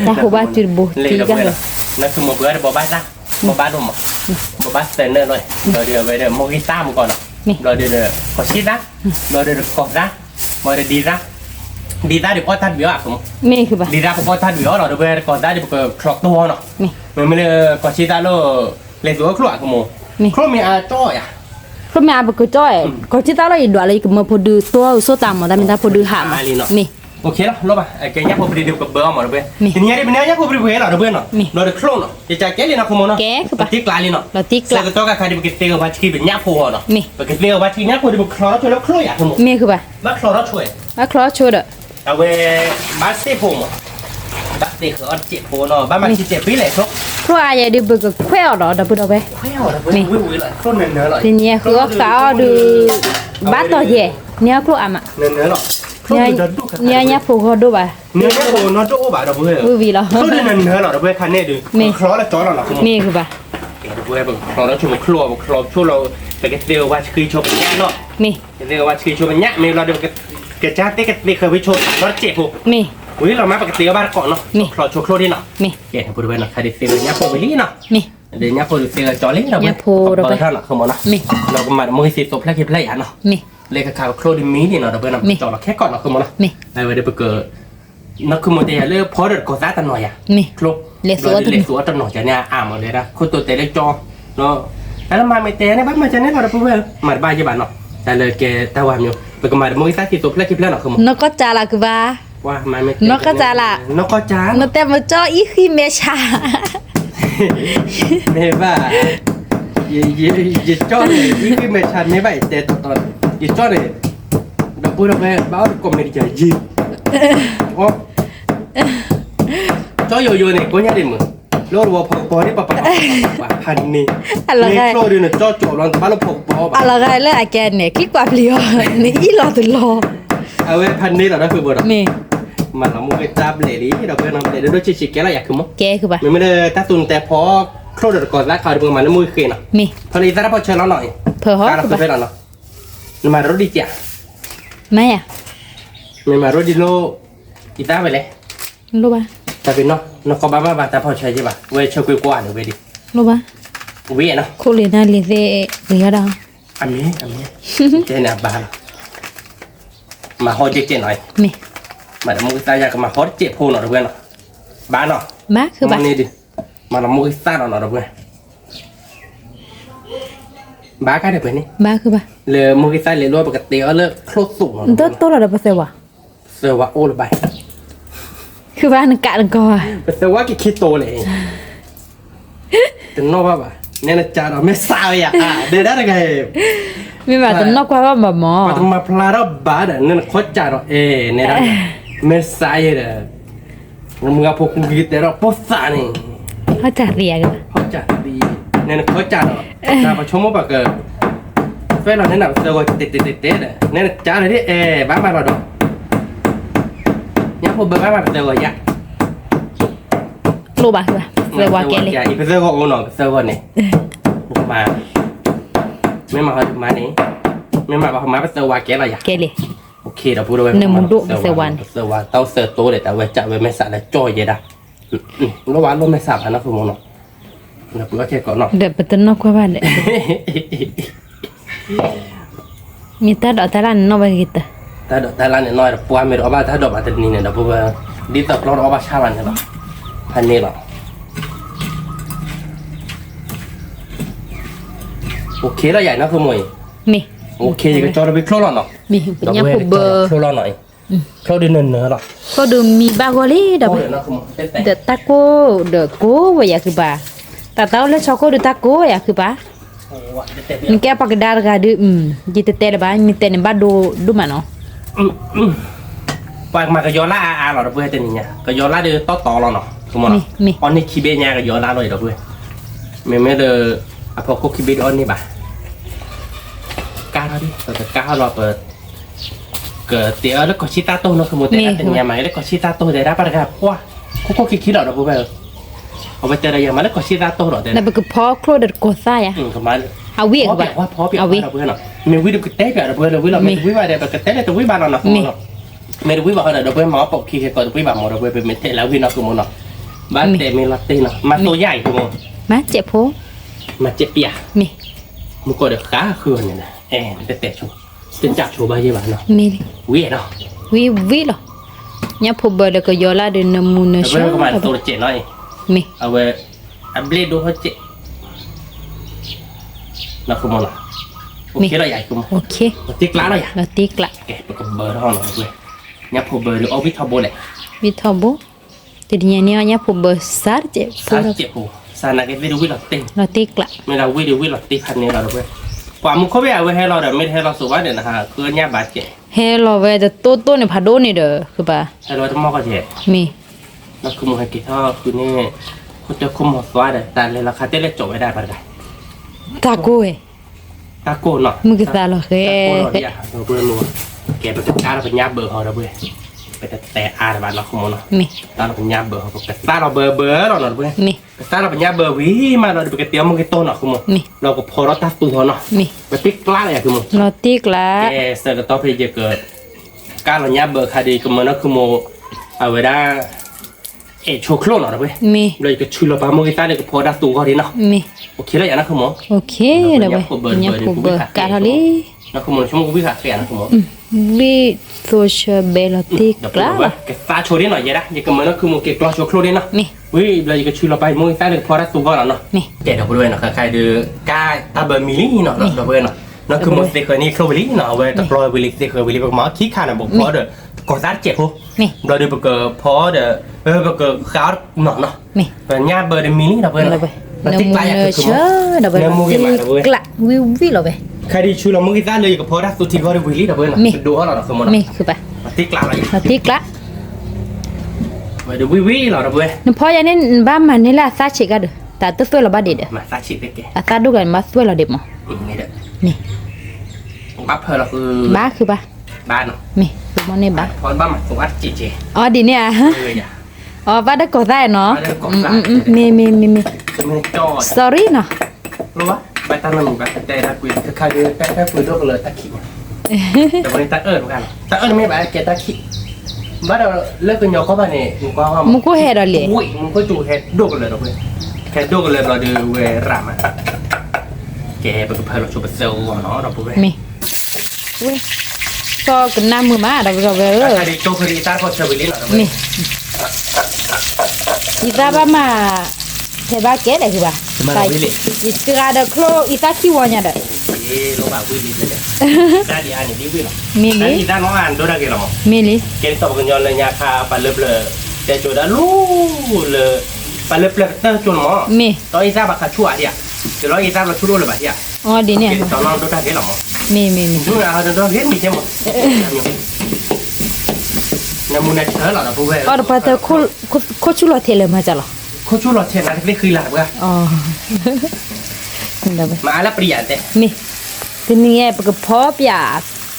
แต่หัวบ้าจุดบุ เลย ตี เรา กัน เพื่อน เลย นั่นคือโมเบอร์บอบ้านละบอบ้านดมบอบ้านเซนเนอร์เลยเราเดี๋ยวไปเดี๋ยวโมกิต้ามึงก่อนเนาะเราเดี๋ยวขอชิดนะเราเดี๋ยวกอดนะมาเดี๋ยวดีนะดีได้เดี๋ยวพ่อท่านเบี้ยอ่ะผม ไม่คือป่ะ ดีได้พ่อท่านเบี้ยเราเดี๋ยวไปก่อนได้เดี๋ยวคลอกตัวเนาะ ไม่เลยก่อนชิดได้แล้วเลยตัวครัวกูโมครัวมีอาจ้อยอ่ะ เพราะแม่บอกก็จ้อยก็ที่ตาเราอีดอะไรก็มาพอดูตัวโซตามมาแต่ไม่ได้พอดูหามานี่ โอเคแล้วรบอ่ะแกยักษ์พอไปดูกับเบอร์มาเดี๋ยวไปทีนี้ได้เป็นยักษ์พอไปดูเหรอเดี๋ยวไปเนาะเราเดี๋ยวคลอนเนาะจะแกเลยนะคุณโมเนาะติ๊กลายเลยเนาะ เราติ๊ก แล้ ละ วก็ต้องการใครที่ไปเตะกับวัดที่เป็นยักษ์พอเนาะไปเตะกับวัดที่ยักษ์พอที่บุกคลอช่วยแล้วคลออยากคุณโม ไม่คือป่ะ บ้าคลอแล้วช่วย ว่าคลอชดอ่ะ เอาไว้บ้าสเตปโฮมบ้าสเตปคืออันเจ็บโฮเนาะบ้ามันเจ็บปีเลยครบ เพราะอะไรเดี๋ยวก็แควหรอเดี๋ยวพูดเอาไป เฮ้ยเอาละเว้ยวิ่งเลยคลอนเนื้อเลย ทีนี้คือว่าเขาดูบ้านต่อเย่เนี่ยครูอ่ะ เนื้อหรอ เนี่ยผูกเขาดูป่ะ เนื้อโฮนอตโอ้บ้าเดี๋ยวเว้ย วิวีเหรอ คลอนเนื้อหรอเดี๋ยวเว้ยคันนี้ดูคลอแล้วจ้อหรอคุณโม มีคือป่ะ เดี๋ยวเว้ยแบบคลอแล้วช่วยคลอช่วยเราไปเตะวัดคือชมเป็นยักษ์เนาะ มี เรียกว่าคือชมเป็นยักษ์มีเราเดี๋ยวกระจ้าเตะกันเคยไปชมรถเจ็บโฮ มี อุ้ยเรามาปกติบ้านเกาะเนาะคลอโชว์คลอดีเนาะ มี แกบริเวณเนาะใครได้เซลล์ยักษ์โปรวิลี่เนาะ มี เดี๋ยวยักษ์โปรเซลล์จอเล่เราไปท่านเนาะเขาบอกนะเราก็มามือสิบตัวแพร่คิดแพร่ยาเนาะ มี เลยกับข่าวคลอดีมีนี่เนาะเราไปเนาะจอเราแค่ก่อนเนาะเขาบอกนะ มี ไอ้เวเดไปเกิดนักคือโมเดลเลือกพอเด็ดก่อซ่าตันหน่อยอ่ะ มี คลอเล็กสัวตันหน่อยจะเนี่ยหมดเลยนะคนตัวเตะเล็กจอเนาะแล้วมาไม่เตะในบ้านมาจะเนี่ยเราไปเว้ยมาบ้านยี่บ้านเนาะแต่เลยแกตะวันอยู่ไปก็มามือสิบตัวแพร่คิดแพร่เนาะเขาบอก นกก็จาละคือว่า ว่ามาไม่ นกกระจาละ นกกระจาน นกแต่มาจ่ออีคือเมชา ไม่บ้ายิ่จ้อเลยยิ่งไม่ชันไม่ไหวแต่ตอนยิ่จ้อเลยแบบพูดออกไปบ้าก็ไม่ได้ใจยิ่งโอ้จ้อโยโย่เนี่ยก็ยังได้มึงรถวัวพกปอนี่ปะพันนี่นี่โคตรเนี่ยจ้อโจรอนบ้านเราพกปอ อะไรกันเลยแกเนี่ยคิดกว่าเปลี่ยวนี่อีหลอตุลอ เอาไว้พันนี่เราได้คือบ่ดอก มี มันเราไม่จับเลยดิเราเป็นน้ำเลยด้วยชิคแกเราอยากคือมั้ง แกคือป่ะ ไม่ได้ตาตุนแต่พอโคตรก่อนแล้วข่าวดึงมาแล้วมือเกยนะ มี พอดีแต่พอเชิญเราหน่อย เพอฮอ การ คือ เรา ป่ะ ไปแล้วเนาะมารถดีจ้ะ ไม่อ่ะ ไม่มารถดีโลอีต้าไปเลย รู้ป่ะ แต่เป็นเนาะนกบ้าบ้าแต่พอใช้ใช่ป่ะเว้ยชอบกว่าหนูเว้ยดิ โลบะ เว้ยเนาะ โคเลนาเลเซเรียดา อันนี้เจน่ะบ้ามาฮอเจ๊หน่อย มี มาดมุกตายากมาฮอเจ๊พูนหน่อยเว้ยเนาะบ้าเนาะ บ้าคือบ้า นี่ดิมาละมุกซ่าหน่อยเว้ยบ้ากันเดี๋ยวไปนี่ บ้าคือบ้า เลยมุกซ่าเลยรวยปกติเอาเลิกโคตรสูงหน่อย ตัวเราเปเซวะ เสือว่าโอ้ละใบ คือบ้านังกะนังกอ เสือว่ากี่คิดโตเลยแต่นอกว่าป่ะเนี่ยนะจ๊ะเราไม่ทราบอ่ะเดี๋ยวได้ไง มีแบบตัวนอกว่าว่าแบบหมอ มาทำมาพลาดบาดเนี่ยโคตรจ่าเราเนี่ยนะไม่ใช่เลยมึงเอาพวกกูกินแต่เราปุ๊บสานี่ เขาจะเรียกัน เขาจ่าดีเนี่ยโคตรจ่าเราจ่าประชมว่าแบบเกิดแฟนเราเนี่ยนะเสือว่าเตะเนี่ยจ่าเลยที่บ้ามาเราดอกเนี่ยพวกบ้ามาเสือว่ายัก โลบะคือบ้าเซวะแกเลย อีเสือก็โอ้หนอเสือว่าเนี่ยมาไม่มาเขามานี่ไม่มาเขามาเป็นเสือว่าแกอะไรอย่าง แกเลย โอเคเราพูดไว้เสือวันเต้าเสือโตเลยแต่ว่าจะไว้ไม่สั่นแล้วจ่อยเยอะระหว่างลมไม่สั่นนะคุณมองเนาะเราพูดแค่ก่อนเนาะ เดี๋ยวไปตัวนอกว่าบ้านเด็มีตาดอกตาลันนอกไปกิต แต่ละเนี่ยน้อยปัวไม่รู้ว่าถ้าดอกมาแต่นี่เนี่ยเราพูดว่าดีต่อเราเอาไปชาลันกันหรอพันนี้หรอโอเคเราใหญ่นะคุณมวย มี โอเคก็จอเราไปคลอเนาะ มีเป็นยังผูเบอร์ คลอหน่อยคลอดินเนื้อหรอ ก็ดูมีบากอลี่ดับ โอ้เดี๋ยวนะคุณแต่ เดตาโก้เดโก้ว่าอยากคือบ้าแต่เต้าเล่ชอโก้เดตาโก้อยากคือบ้า โอ้ว่าแต่ มีแกปากดาร์กาดูจิตเตะบ้ามีเตะในบ้านดูมันเนาะ ปากมากระยอล่าอาหรอเพื่อนแต่นี่เนี่ยกระยอล่าเดือต่อเราเนาะคุณมองอันนี้คีเบญากระยอล่าเลยเพื่อนไม่เดืออะพอคุกคีเบญอันนี้บ่ก้าวดิแต่ก้าวเราเปิดเกิดเตี๋ยวแล้วก็ชิตาโต้เนาะคือโมเดลแต่เนี่ยมาแล้วก็ชิตาโต้ได้รับประกันเพราะว่าคุกคิดหรอเพื่อนเอาไปเจออะไรอย่างมาแล้วก็ชิตาโต้หรอเดี๋ยว นั่นเป็นพอโครเดโกซ่าอ่ะ คือมัน เอาวิ่ง พอเปียกว่าพอเปียกว่าเพื่อนเนาะมีวิธีกระเตะเปียกเพื่อนเราวิเราไม่วิว่าเดี๋ยวกระเตะเลยตัววิบานเราเนาะไม่รู้วิว่าเดี๋ยวเพื่อนหมอปกขี้ก่อนวิบานหมอเราเพื่อนเป็นเมทแล้ววินาคือมันเนาะบ้านเตะมีลาเต้เนาะมาตัวใหญ่คือมัน มาเจ็บโพ มาเจ็บเปีย มี มึงก็เดี๋ยวขาคืนเนี่ยนะมันเตะชูจะจับชูใบยี่บ้านเนาะ มี วิเนาะ วิหรอเนี่ยผูเบอร์เดก็ยอละเดนมูน แต่ เช เพื่อนก็มาตัวเจ็ดหน่อย มี เอาไว้อัปเดตดูเขาเจ็ดนะคือมันเนาะโอเคเราใหญ่คือมัน โอเค ติ๊กล้าเราใหญ่ เราตีกละ แกไปกับเบอร์ห้องหน่อยเว้ยเนี่ยผูเบอร์หรือเอาวิทาโบเลย วิทอโบทีนี้เนี่ยผูเบอร์ซาร์เจ็บ ซาเจ็บหูซานาเกวิดูวิลติ เราตีกละ ไม่เราวิดูวิลติพันนี้เราด้วยกว่ามุขเขาไม่เอาไว้ให้เราแต่ไม่ให้เราสุวรรณเนี่ยนะฮะคือเนี่ยบาดเจ็บ เฮลเวจะโตเนี่ยพาโดนี่เด้อคือป่ะ ให้เราต้องมองกันเจ็บ มี แล้วคือมุขกิจท่อคือนี่เขาจะคุมหัวสวาแต่เลยราคาเต้เล็กจบไม่ได้ปะกัน ตาโก้เอ ตาโกนเนาะ มึงก็ตาหรอเฮ้ ตาโกนเราเนี่ยเราเบื่อรัวแกไปจัดการเราเป็นยาเบอร์เขาเราเบื่อไปแต่อาร์บ้านเราขโมยเนาะ มี ตาเราเป็นยาเบอร์เขาแต่ตาเราเบอร์เราเนาะเบื่อ มี ตาเราเป็นยาเบอร์วิมาเราไปกระเตี้ยมึงกระโตเนาะขโมย มี เราก็พอเราตัดตัวเนาะ มี ไปปิ๊กกล้าเลยขโมย เราตีกละ เสร็จต่อไปจะเกิดการหลังยาเบอร์คดีก็มันก็คือโมเอาไว้ได้โชว์โคลนหน่อยเว้ย มี เลยก็ชื่อเราปาโมกิตาเลยก็พอได้ตัวเขาดีเนาะ มี โอเคแล้วอย่างนั้นคือโม โอเคเด้อเว้ยเนี่ยผูเบอร์กาทอลี นะคือโมชั่วโมงวิหารแค่นั้นคือโม วิโซเชียลเบลตีก เดี๋ยวพูด ละ ว่าแกตาโชว์ได้หน่อยยังไงยังก็มันก็คือโมเกกล้าโชว์โคลนดีเนาะ มี วิเลยก็ชื่อเราไปโมกิตาเลยพอได้ตัวเขาแล้วเนาะ มี เดี๋ยวพูดด้วยนะใครดูกาตาเบอร์มิลี่เนาะเราเว้ยเนาะนั่นคือโมสเตเคอร์นี่โคลวิลี่เนาะเว้ยตะกรอยวิลี่สเตเคอร์วิลี่บอกมาขี้ขาดนะบอกพอเด้อก็ซาเจ็บหู มี เราดูเบอร์พอเด้อเบอร์ขาวหน่อเนาะ มี เป็นญาเบอร์เดมินี่เราเบอร์ เราไป เรา เน ติ๊ก มู ไลน์ เน คือ เชอร์เราไป เนื้อมูกิมาเราเว้ย กละวิเราไป ใครดีชูเรามุกิซ่าเลยกับพอได้สุดที่ก็ได้วิลลี่เราเว้ยนะดูเขาเราสมมติ มีคือป่ะ ติ๊กไลน์เรา เราตีกละ ไปดูวิเราเว้ย นพอยันนี่บ้านมันนี่ละซาชิกันเด้อแต่ตัวสวยเราบ้าเด็ด มาซาชิเด็กแก อาซาดูกันมาสวยเราเด็ดมั้ง นี่เด้อ นี่ บัฟเฟอร์เราคือ บ้าคือป่ะ บ้านเนาะ มีคือมันนี่บ้า พอบ้านมาสวัสดีเจ อ๋อดีเนี่ย อย่า อ๋อบ้านได้กดได้เนาะมี ไม่จอด sorry เนาะ รู้วะไปตั้งน้ำกันแต่ละคุยคือใครดูแค่คุยด้วยกันเลยตะขี้แต่วันนี้ตะเอิญเหมือนกันตะเอิญไม่แบบแกตะขี้ bắt đầu lấy cái nhỏ có bạn này cũng có không มุโกเฮดอเลย ui mình có chủ hết đốt cái lời đó vậy hết đốt cái lời rồi đưa về làm á kẻ bực phải là chụp sâu của nó đó vậy มีอุ้ยซอกันน้ำมือมาดอกเว้ย cái đi cho cái đi ta có chơi với lý nào đó มีอีตาบ้ามาเทบ้าเก๋ได้คือบ่าอีตราเดโคลอีตาขี้วอเนี่ยเด้ ê nó bảo với lý này ta đi ăn đi với nó มีลิ cái gì ta nó ăn đôi ra cái nó มีลิ cái sau cái nhỏ là nhà kha bà lớp lờ để chỗ đã lú lờ bà lớp lờ tơ chỗ nó มี ตอนอีซ่าบักขะชั่วดิอ่ะเดี๋ยวอีซ่ามาชั่วเลยบัดดิอ่ะ อ๋อดีเนี่ย ตอนน้องตัวตาเห็นหรอ มี ดูนะเขาจะต้องเห็นมีใช่ไหมน้ำมันเชื้อหรอนะผู้เว้ย อ๋อปะเตโคชุโลเทเลมาจ้ะเหรอ เขาชั่วหรอเช่นนั้นไม่คือหลับกัน อ๋อได้บ่ มาแล้วเปลี่ยนแต่ มีทีนี้ปะกพอปยา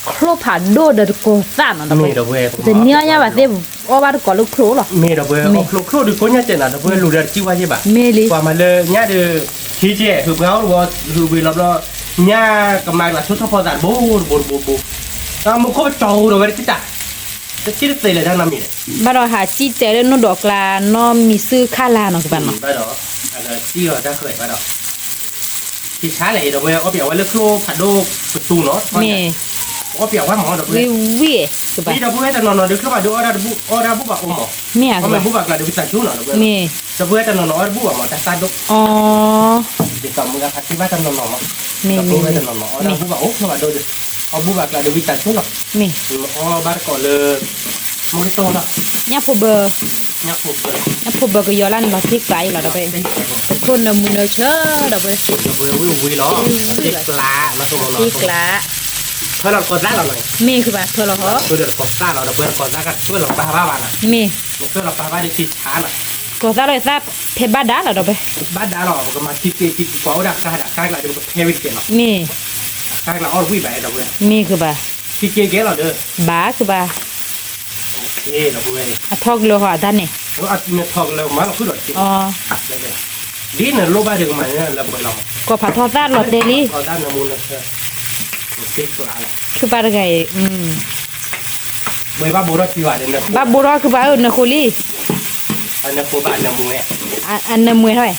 โคลผาโดเดโกซ่านนะบ่ มีดอกเว้ย แต่เนี่ยยาบาเตโอบาดก็ลูกโคลหรอ มีดอกเว้ยโครดูคนเนี่ยเจนนะดอกเว้ยรู้เรื่องที่ว่าใช่ป่ะ มีลิ กว่ามาเลยเนี่ยเดือที่เจ้คือเขาว่าคือวิลล์เราเนี่ยกำลังละชุดทพอดบูแล้วมันก็โจดอกเว้ยที่จ่าจะคิดเตะเลยทั้งนั้นมีเลย บาดหาจีเจเรนดอกลานอมีซื้อค่าลาเนาะคือบ้านเนาะ ไปดอกอะไรที่เราจะเคยไปดอกที่ช้าเลยดอกเว้ยเอาเปรียบว่าเลือกโครผัดโดประตูเนาะ มี เอาเปรียบว่าหมอดอกเว้ วิ ย วิคือบ้าน นี่ดอกเว้ยแต่นอนๆดูเข้ามาดูออดาบุบะอมหมอ มีอ่ะ เพราะมันบุบะกระดูกสันชุนเนาะดอกเว้ย มี ดอกเว้ยแต่นอนๆบุบะหมอแต่ตาดุ อ๋อ ติดต่อมึงกับพัดที่ว่าแต่นอนๆมั้ง มี ดอกเว้ยแต่นอนๆออดาบุบะโอ้เข้ามาดูดิเอาบุบะกระดูกสันชุนเนาะ มี อ๋อบาร์ก่อนเลยมึงโตเนาะ เนี่ยพอเบอร์ เนี่ยผมเลย เนี่ยพอเบอร์ก็ยอลันมาที่ไกลแล้วดอกไปคนน่ะมุนเชอดอกไป ดอกเว้ยวิเนาะเด็กลาแล้วตัวเรา ที่กละ เพื่อนเรากดซ่าเราหน่อย มีคือบ้านเธอเหรอ เดี๋ยวกดซ่าเราเพื่อนกดซ่ากันเพื่อนเราปาบ้าบ้าน่ะ มี เพื่อนเราปาบ้าได้ที่ช้าน่ะ ก็ซะเลยซะเพบาดาแล้วดอกไป บ้านดาเราก็มาที่กว่าดักกายเราจะเป็นเพวิเกเนาะ มี กายเราเอาวิ่งไปดอกเว้ย มีคือบ้าน ที่เก๋เราเด้อบ าคือบ้าน โอเคดอกเว้ย อะทอกโลหะท่านนี่ แล้วอัดเนื้อทองเรามาเราคือดอก อ๋อ ดีเนี่ยโลบ้าถึงมาเนี่ยเราไปลอง ก็ผัดทอดซาลอดเดลี่ เอาด้านน้ำมูลนะเธอโอเคกว่าละ คือบ้านไงเบย์บ้าโบราณที่ว่าเดี๋ยวเนี่ย บ้าบุรอคือบ้านนะคุลี อันนี้โคบ้านน้ำมูลเนี่ย อันน้ำมวยเท่าไหร่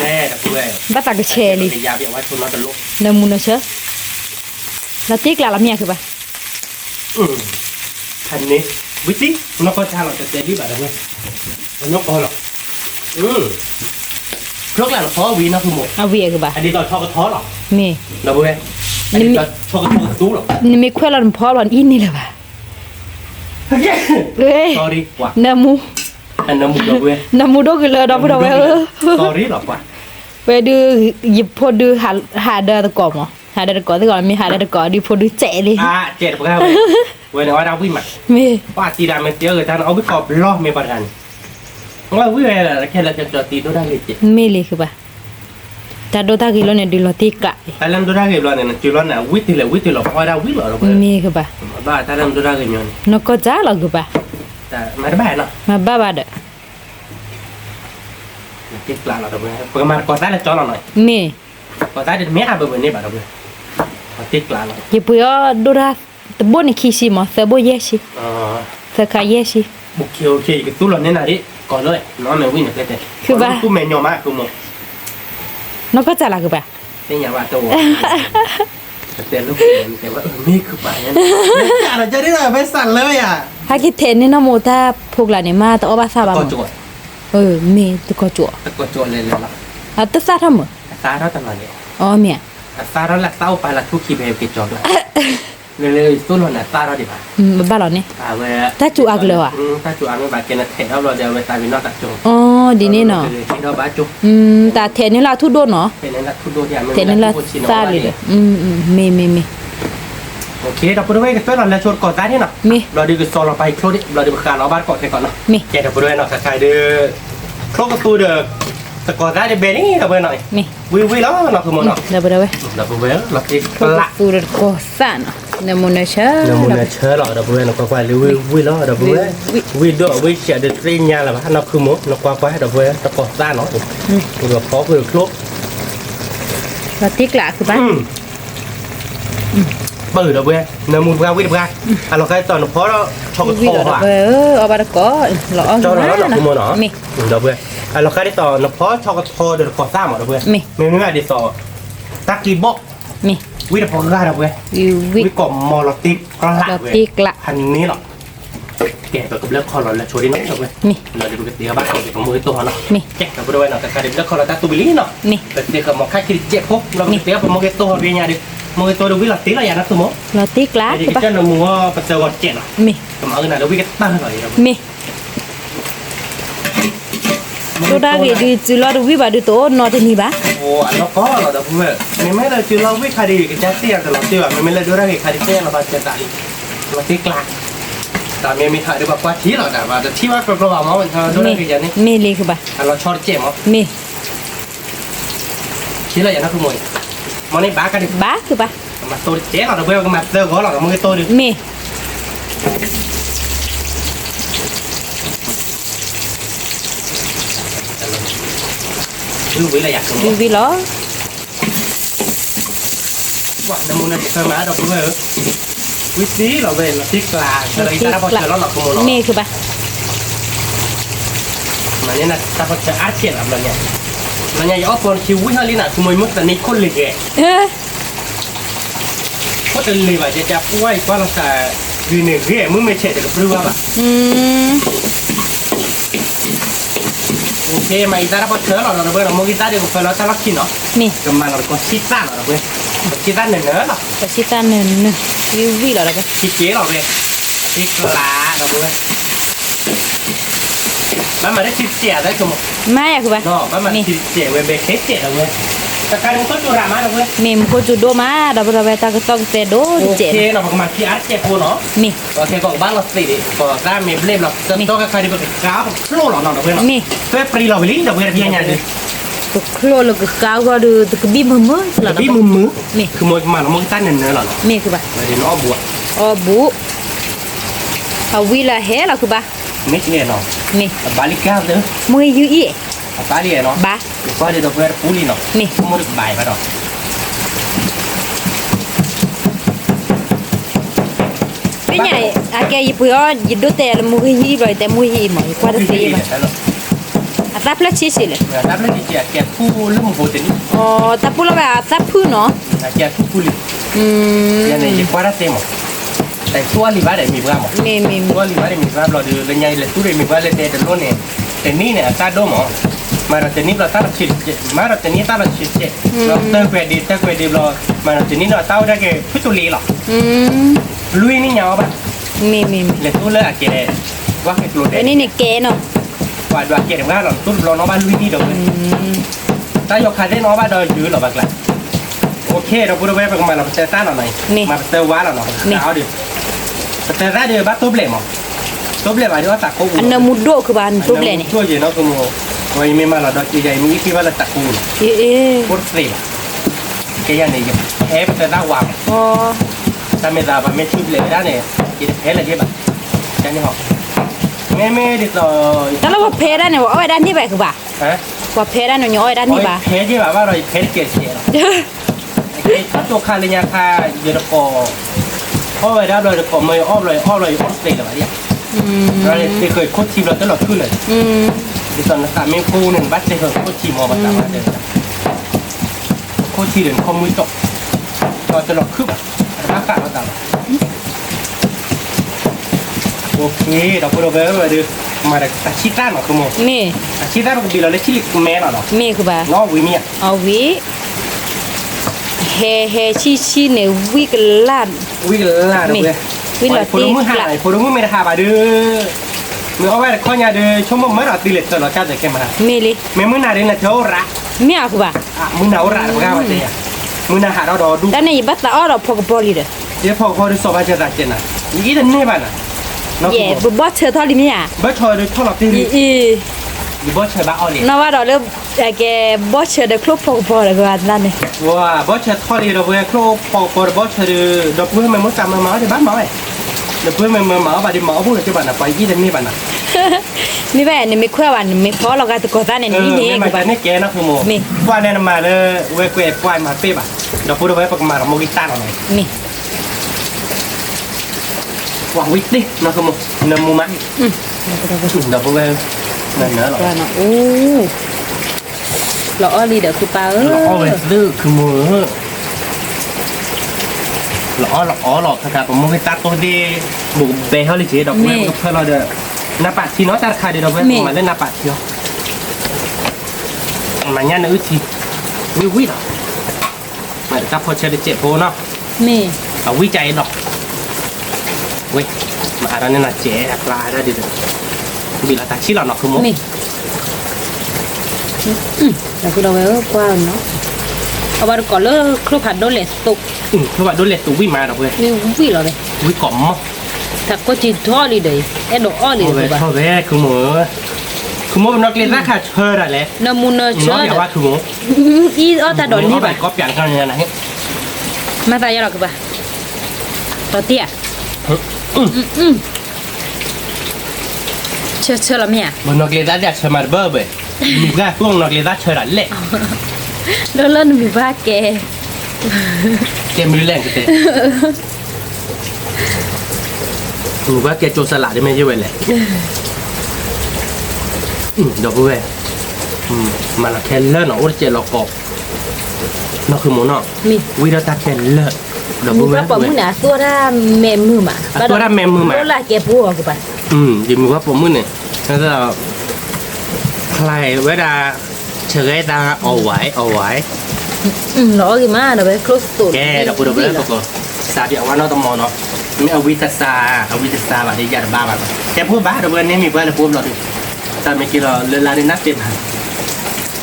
แน่ดอกเว้ย บ้าตากระเชลี ยาเบียว่าชนเราตลก น้ำมูนเชอแล้วติ๊กละเมียคือบ้า ทันนี้วิธีนกกระชากเราจะเตะดีแบบนี้นกกอหรอครกหลังท้อวีนะคือหมด เอาเวียคือบ้า อันนี้ตอนชอบกระท้อหรอ มี นะเว้ยอันนี้ตอนชอบกระท้อกระตู้หรอ นี่มีควายหลอนพอหลอนอินนี่แหละบ้าเอ้ย sorry ว่ะ น้ำมู อันน้ำมูกเราเว้ย น้ำมูดก็เลยดอกเราsorry หรอกว่ะ ไปดูหยิบพอดูหาเดอร์ตะกอบมั้งหาเดอร์ตะกอบตะกอบมีหาเดอร์ตะกอบดีพอดูเจ๋เลย เจ็ดปะครับเว้ยนะว่าเราวิ่งมา มี ป้าตีดามันเจอท่านเอาไปกอบล้อไม่ประทันว่าวิ่งอะไรแค่เราจะจอดตีตัวได้เลยเจ็ด มีเลยคือบ้าแต่ดูตากิโลเนี่ยดีโลติกะ แต่เราตัวได้กี่ร้อนเนี่ยจุดร้อนน่ะวิ่งที่เราพอเราวิ่งหรอเราเว้ย มีคือบ้า บ้าแต่เราตัวได้กี่ย้อน นกก็จ้าหรอคือบ้า แต่ไม่ได้เนาะ มาบ้าบ้าเด้อ เจ็ดกลางเราเว้ยประมาณก่อนได้แล้วจอเราหน่อย มี ก่อนได้เดี๋ยวเมียอาเบอร์นี่แบบเราเว้ยเจ็ดกลางเรา ยิบยอดูราตะบนขี้ชิมอเสบเยชิ อ๋อ เสกายเยชิ บุกเขียวเขียวกับตู้เราเนี่ยนะดิก่อนเลยน้องเนี่ยวิ่งเนี่ยแต่ตู้เมนยอมากกูหมด นกก็จ้าหรอคือบ้า เป็นอย่างว่าตัวแต่ลูกแต่ว่านี่คือไปเนี่ยเราจะได้แบบไปสั่นเลยอ่ะ ถ้าคิดเทนนี่นะโมตาพวกหลานเนี่ยมาแต่อบาซาบ้า ก็จวด มีตะกอจั่ว ตะกจวดเลยเลยล่ะ ตะซาทำมั้ง ซาเราตลอดเลย อ๋อเมีย ซาเราละเต้าไปละทุกคีเบลกิจจอบเลยเลยตู้เราเนี่ยซาเราดิบ่ะ บ้าหรอเนี่ย เว้ย ถ้าจูอักเลยว่ะ ถ้าจูอักไม่บาดเกณฑ์เทเราเดียวไปตายวินนอตัดจง อ๋อดีนี่เนาะ ที่เราบ้าจุก แต่เทนนี่ละทุดโดนเนาะ เป็นนั่นแหละทุกโดนที่มัน เทนนี่ละซาเลยมี โอเคเราพูดไว้กันตัวเราแล้วชวนก่อนได้ที่เนาะ มี เราดูกันโซนเราไปโครดิเราดูการเราบ้านก่อนแค่ก่อนเนาะ มี แกเดี๋ยวพูดไว้เนาะใครเด้อโครกตูเด้อตะกอนได้เดี๋ยวเบนี่เราไปหน่อย มี วิแล้วเราคือมันเนาะ เดี๋ยวไปเดี๋ยวไป เราพูดไว้เราที่กละ ฟูดโคซ่าเนาะเนมูนเชอ เรามุนเชื่อเราพูดไว้เราก็ไปวิแล้วเราพูดไว้วิด้วยวิเสียเดือดรีนยาเราเราคือมันเราก็ไปเราพูดไว้ตะกอนได้เนาะเราพอคือครบ เราติ๊กละคือปะ เปิดเอาเว้ยน้ำมูลกาวิดกาอ่ะเราแค่ตอนเพราะเราชอบกระ วิ โถ ล อ่ะ เอาบาดก็หล่อ เจ้าเราหลอกขโมยเนาะ มี เราเว้ยอ่ะเราแค่ได้ต่อเพราะชอบกระโถเดี๋ยวขอสร้างหมดเราเว้ยไม่ง่ายเดี๋ยวต่อตักกีบอก มี วิดพอได้เราเว้ย วิ วิกอมมอลติกก็ละ ลอ เว้ย ติกละ พันนี้หรอแกะกับเลือกคอร์แล้วโชว์ดิน้องเราเว้ย มี เราจะดูกันเดี๋ยวบ้านของมือตัวเนาะ มี แกะกับด้วยเนาะแต่การเลือกคอร์ตัตูบิลี่เนาะ มี แต่เดี๋ยวกับมอค่าคิดเจ็บพวกเราเดี๋ยวกับมอเกตัวเรียนยาดิมอเกตัวดูวิลติกอะไรอย่างนั้นสมมติ ลอติกละ ไอ้ที่เจ้าหนุ่มว่าปัจจัยวัดเจ็ดเนาะ มี กับเอาเงินเราวิกตั้งหน่อยเรา มีตัวดาวีดูจุลาดูวิบาดูโตนอเทนีบ้า โอ้อันนั้นก็เราพูดว่าไม่เลยจุดเราวิคดีกับเจ้าเตี้ยแต่เราเตี้ยไม่เลยดูได้คดีเตี้ยเราบาดเจ็บตายเราติกลางแต่เมียมีถ่ายดูแบบว่าที่เราแต่ว่าที่ว่าเป็นประวัติมันเธอดูได้กี่อย่างนี้ มีเลยคือบ้า เราชอบเจ็บมั้ง มี ที่เราอย่างนั้นคือมวยมันนี่บ้ากันดิ บ้าคือบ้า มาตัวเจ๊เราเบลก็มาเจอเขาเรามือตัวดิ มี ดูวิละอยาก ดูวิล้อ ว่าน้ำมันเคยมาเราเบลวิธีเราเบลติกลางอะไรที่เราพอเจอเราขโมย มีคือบ้า มันนี่นะถ้าพอเจออาร์เชียนอะไรเนี่ยมันยังยอคนคิววิหาลิน่ะขโมยมุดแต่นี่คนเลยแก ก็จะเลยว่าจะป่วยก็เราจะยืนในเรื่องมึงไม่เฉยกับรู้ว่าแบบ โอเคมาอีตาเราพอเจอเราเบลเราโมกิตาเดี๋ยวเราจะรักกินเนาะ มี ก็มาเราก็ชิต้าเราเบลชิต้าเนื้อเนาะ แต่ชิตาเนินดูวิล้อแล้วบ้า ชิเจ๊เราเบลชิกลาเราเบลมันมาได้ชิเจ๊ได้ชั่วโมง ไม่อะคือบ้า เนาะมันมาชิเจ๊เว้ยเบลเคสเจ๊เราเบลแต่การมันก็จุรามาเราเบล มีมุกจุดโดมาดับเบิลเวต้าก็ต้องเตะโด โอ เจ็ เคเราบอกมาที่อาร์เจ๊โคเนาะ มี โอเคก็บ้านเราสิก็ได้มีเล่มเราจะต้องใครที่เป็นกราฟโลหรอเนาะเพื่อนเนาะเพื่อปรีเราไปลิ้นเดี๋ยวเพื่อนพี่ยังไงดิ ตุกโคลแล้วก็ก้าวก็ดูตุกบีมมือสลับ พี่มือคือมวยมาเรามองตั้งเนื้อหรอ มีคือบ้า เดี๋ยวน้องบัว อ๋อบุเอาวิละเฮล่ะคือบ้า ไม่เนี่ยเนาะ มี บาลิก้าเด้อ มือยูอี บาลีเนาะ บ้า ก็เดี๋ยวเพื่อนปูลีเนาะ มี มือดึกบ่ายมาเนาะ เป็นไงอาแกยิบยอยิดดูแต่มือฮีบ่อยแต่มือฮีหมอยกว่าจะเสียบ้าอาตาพลัดชี้สิเลย ถ้าเป็นที่แกผู้ลุ่มโหดนี่ อ๋อตาพูดแล้วแบบตาพูดเนาะ แกผู้ปูลียังไงยังกว่าได้เต็มแต่ตัวลีบ้าได้มีบ้างมั้ง มี ตัวลีบ้าได้มีบ้างเราดูเลยไงเลยตัวเลยมีบ้างเลยแต่โน่นเนี่ยแต่นี่เนี่ยตาโดมอ๋อมาเราจะนี่เราตาเราชิดมาเราจะนี่ตาเราชิดเจ็ดเราเติมเกวดีเรามาเราจะนี่เราเต้าได้แค่พิจุลีหรอลุยนี่เหงาปะ มี เลยตู้เลยอะเกดว่าแค่กลัวเด็ อันนี้เนี่ยแกเนาะ ว่าดูเกดว่าเราตู้เราน้องบ้านลุยนี่เดี๋ยวเลยถ้ายกขาได้น้องบ้านเรายื้อหรอบ้างล่ะโอเคเราพูดไว้ไปกันมาเราเจอต้านหน่อยมาเจอว้าเราหน่อยเอาดิเจอได้เดี๋ยวบ้านตู้เปล่ามั้งตู้เปล่าหมายถึงว่าตักกู อันนั้นมุดโดคือบ้านทุบเลยนี่ ช่วยเยอะเนาะคุณโมวันนี้มาเราดอกใหญ่ๆมีที่ว่าเราตักกู เอ๊ะ พูดสิแกยังนี่เอฟเจอได้วาง อ๋อ ถ้าไม่ได้ไม่ชุบเลยได้เนี่ยกินเอฟเลยใช่ปะใช่ไหมฮะไม่ดิต่อ แต่เราเพได้เนี่ยว่าเอาไว้ด้านที่ไปคือบ้า ฮะ ว่าเพได้เนี่ยเอาไว้ด้านที่บ้า เพจที่แบบว่าเราเพจเกศเสียถ้าตัวคาริยาคาเยอะก็เพราะว่าเราจะขอไม่อ้อมเลยอ้อมเลยอ้อมเลยแบบนี้เราจะเคยโคตรทีมเราตลอดขึ้นเลยดิฉันนะครับไม่คู่หนึ่งบัตรจะเคยโคตรทีมมาประจำมาเลยโคตรทีเดินข้อมือตกก็ตลอดขึ้นอากาศประจำโอเคเราพูดไปว่าดูมาจากตัชิต้าหน่อยคุณโม มี ตัชิต้าเราบินเราเลยชิลิกแม่หน่อยเนาะ มีคือบ้า น้องวิเมีย เอาวิเฮชีเนี่ยวิกลาด วิ่งล่าดูเลยคนมือหายคนมือไม่ได้หาบาดื้อมือเอาไว้ข้อยาดื้อชั่วโมงเมื่อเราตีเล็ดตลอดการจะแก้มา มีเลย มือหนาเดินละเท่าระ มีอะคือบ้า มือหนาวระก็ว่าจะมือหนาหาเราดอดู ด้านในบัตตาอ้อเราพกบอลีเด้อ เดี๋ยวพอเขาได้สอบอาจารย์เจนนะยี่ดันนี่บ้านะน้อง เย่บอสเธอทอดลิมีอ่ะ บัชชอยดูท่อหลับตี อี ยี่บัชชอยบ้าเอาเลย นว่าเราเริ่มแกบอสเธอเด็กครบพกบอเลยก็ว่าด้านนี้ ว้าบัชชอยท่อเลยเราเพื่อครบพอพอบัชชอยดูเพื่อนมันมุดจำมาเมาที่บ้านเมาไอ้เพื่อนมันเมาบาดีเมาพูดจะบ้านนะไปยี่ดันนี่บ้านะ มีแบบนี่ไม่ค่อยวันไม่พอเราก็ตะโกนเนี่ยนี่นี่ ไม่มาไม่แกนะคือโมว่าแน่นมาเลยเว้ยเว้ยปล่อยมาเป๊ะบ่ะเราพูดเอาไว้ประมาณเราโมกิต้าหน่อย มี หวังวิทย์ดินะคือมึงน้ำมูมันเดี๋ยวพวกเว้ยนั่นเนอะหรอ ว่าเนาะโอ้หล่อลีเด้อคือปลาเออ หล่อเว้ยดื้อคือมือหล่อหล่อครับผมมึงไปตัดตัวดีบุกเบลเลยจีดอกเว้ยเพื่อเราเด้อนาปัดทีเนาะตัดขาเดี๋ยวเว้ยมาเล่นนาปัดเดียวมันยันอึชีวิวิหรอมาจับพอเชลเจ็บโพเนาะ แม่ เอาวิจัยหรอกเว้ยมาอะไรเนี่ยนะเจ๊ปลาได้ดิบิลาตาชิหรอเนาะคือมุก แม่แล้วคือเราไว้กว้างเนาะเอาว่าก่อนเลิกครูผัดโดนเลสตุก คือว่าโดนเล็ดตัววิมาดอกเว้ย นี่วิ่งเราเลย วิกล่อม ถ้าก็จีนท่อลีเด้ไอ้ดอกอ้อลี โอ้ เด้ ย ป่ะ ชอบเว้ยคือหมูเป็นนักเรียนราคาเชิดอะไร น้ำมูนเช น้อง อ อยากว่าคือหมู อีอ้อตาดอนนี่ แบ ป่ะ บก๊อปอย่างกันเนี่ยนะ มาตายหรอกป่ะต่อเตี้ยเชื่อละเมีย บนนักเรียนราชเชิดมาเบอร์เว้ยมีแค่พวกนักเรียนราชเชิดเละ โดนเล่นมีบ้าแก เกมมือแรงกันเตะหรือว่าแกโจรสลัดได้ไหมใช่ไหมแหละดอกเว้ยมันแค่เลิศเนาะโอ้เจลกอบนั่นคือหมูเนาะ มี วิธีการแค่เลิศดอก มึง เว้ ก็ ย บอกมึงน่ะตัวด้าแม่มือมา ตัวด้าแม่มือมา ตัวละแกปูออกป่ะ ยิมว่าผมมือเนี่ยแล้วก็ใครเวลาเฉยตาเอาไว้ ล้อกี่มาเดี๋ยวไปครบสุด แกดอกเว้ยปกติสาเดียวว่าน้องตมอเนาะไม่เอาวิทยาศาสตร์แบบที่ยาบ้าแบบแกพูดบ้าดอกเว้ยนี่มีเพื่อนพูดเราดิแต่ไม่กี่เราเรื่องอะไรนักเต็มหัน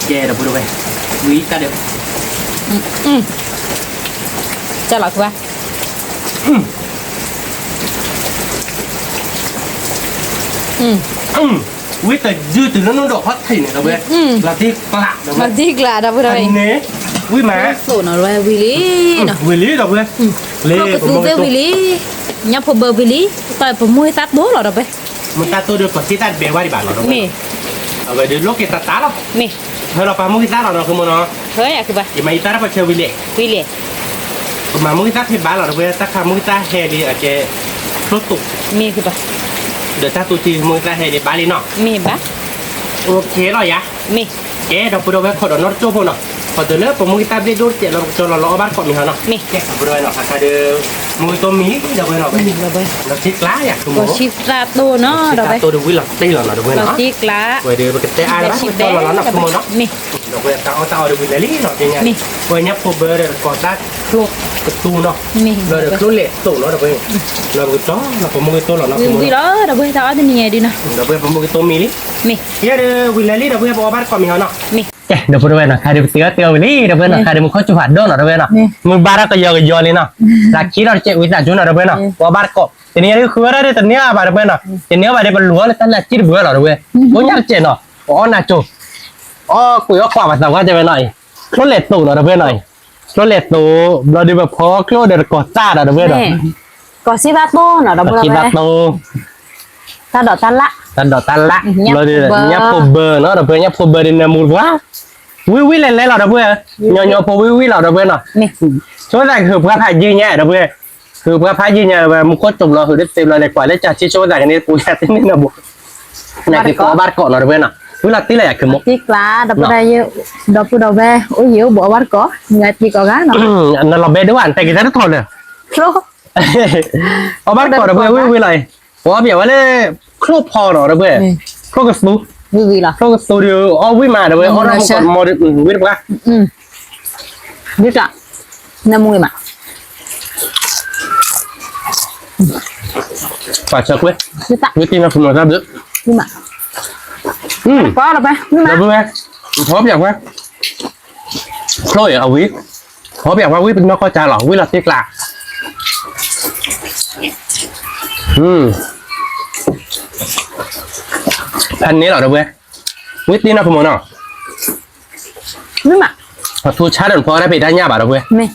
แกดอกเว้ยวิตาเดียว จะหลักป่ะวิแต่ยืดถึงนั้นดอกฮอตถิ่นเนี่ยดอกเว้ยเราที่กลักดอก มา เว้ย ที่กลาดาวอะไร อันนี้วิมา สูนอะไรวิลี่เนาะ วิลลี่ดอกเว้ยเล่ เราก็สูเววิลี่ยับพอเบอร์วิลี่ต่อยผมมวยตัดโบ้หรอเดี๋ยวไป มันตาตัวเดียวกับที่ตัดเบลว่าดีบ้านเราดอกเว้ มี ยเอาไปเดี๋ยวโลกเกตตาหรอ มี เฮ้ยเราปามุกิตาเราเนาะคือมันเนาะ เฮ้ยอะคือป่ะ อย่ามาอีตาเราไปเชื่อวิลลี่ วิลี่ มามุกิตาเพชรบ้านเราดอกเว้ยตาขามุกิตาเฮดีอาจจะครบตุก มีคือป่ะ เดี๋ยวตาตัวจีมุกิตาเฮดีบ้านลีเนาะ มีป่ะ โอเคหรอยะ มี แกดอกปุโรเวขอดอนอโจ้พเนาะขอตัวเลิกผมมุกิตาเบดูเจเราจนเราล้อบ้านก่อนมีเขาเนาะ มี แกปุโรเวเนาะค่ะเดิมมุกิตัวมีเดี๋ยวไปเนาะไป มีเราไป เราชิกล้าอยากคือหมู ก็ชิตราโตเนาะเราไป ตัวดูวิลล์ตีหรอเนาะดูเว้ย เรา เนาะ ชิกล้า เว้ยเดี๋ยวมันก็เตะอะไรบ้างตัวเราเนาะคือหมูเนาะ มี เราเว้ยเอาดูวิลล์ลี่เนาะจริงไงเว้ยเนี่ยพอเบอร์เดี๋ยวกอดได้คลุกประตูเนาะ มี เราเดี๋ยวคลุกเละตู่เนาะเดี๋ยวเว้ยเราก็จ้อเราผมมุกิตัวเราเนาะ วิ คือหมู วิล้อเราไปต่อจะมีไงดีนะ เดี๋ยวเว้ยผมมุกิตัวมีลิ มี เดี๋ยววิลล์ลี่เดี๋ยวเว้ยบอกบ้านก่อนมีเขาเนาะ มี เดี๋ยวพูดไปเนาะใครเดี๋ยวเตี้ยวิลลี่เดี๋ยวเว้ยเนาะใครเดี๋ยวมึงเขาจุดโดนเนาะเดี๋ยวเว้ยเนาะมึงบ้านก็เยอะเลยเนาะหลักคิดเราเจ๊วิจารณ์จุนเนาะเดี๋ยวเว้ยเนาะว่าบ้านก็ทีนี้นี่คืออะไรแต่เนี้ยบ้านเดี๋ยวเว้ยเนาะทีนี้บ้านเดี๋ยวมันหลวงเลยตั้งแต่คิดเบื่อเนาะเดี๋ยวเว้ยโอ้ยากเจ๊เนาะอ๋อน่าจูอ๋อคุยว่าความภาษาว่าจะไปหน่อยคลุกเละตู่เนาะเดี๋ยวเว้ยหน่อยคลุกเละตู่เราดูแบบพอคลุกเดี๋ยวกอดจ้าเนาะเดี๋ยวเว้ยเนาะ ก็สิบาโตเนาะเรา คิดว่าโต ตาดอกตันละ ตันดอกตันละเราดูเนี่ยพบเบอร์เนาะเดี๋ยวเว้ยเนี่ยพบเบอร์ในนามูลว่าวิเล่นเนาะเดี๋ยวเว้ยย่อพอวิเนาะเดี๋ยวเว้ยเนาะ มี ช่วยได้คือเพื่อพายยืนแย่เดี๋ยวเว้ยคือเพื่อพายยืนแย่แบบมุขจบเราคือได้เต็มเลยกว่าได้จัดที่ช่วยได้กันนี่ปูแค่ที่นี่นะบุนี่คือตัวบ้านก่อนเนาะเว้ยเนาะเวลาที่แรกคือมุก ที่กลาดับได้เยอะดับได้แม่โอ้ยเยอะบอกว่าก็ไงที่ก็กันเนาะ อันนั้นเราเบด้วยแต่กินได้ทุกคนเลย ครบ เอาบ้านก่อนเดี๋ยวเว้ยวิเลยว่าเบียว่าเลยครบพอเนาะเดี๋ยวเว้ยครบกับสตู วิล่ะ ครบกับสตูดิโอเอาวิมาเดี๋ยวเว้ยเอาเราก่อนโมเดลวิปะ นี่จ้ะน้ำมือมา ฝากเช็คเว้ย นี่จ้ะ วิธีมาคุณหมอครับเด้อ นี่มา ก็เราไปนี่มา เดี๋ยวเว้ยพร้อมอย่างว่าโคลยเอาวิพร้อมอย่างว่าวิเป็นนกกระจาหรอวิลัดที่กลางอันนี้เหรอเดี๋ยวเว้ยวิธีนะคุณหมอเนาะ นี่มา พอทูชาร์ดพอได้ไปได้ยากป่ะเดี๋ยวเว้ย นี่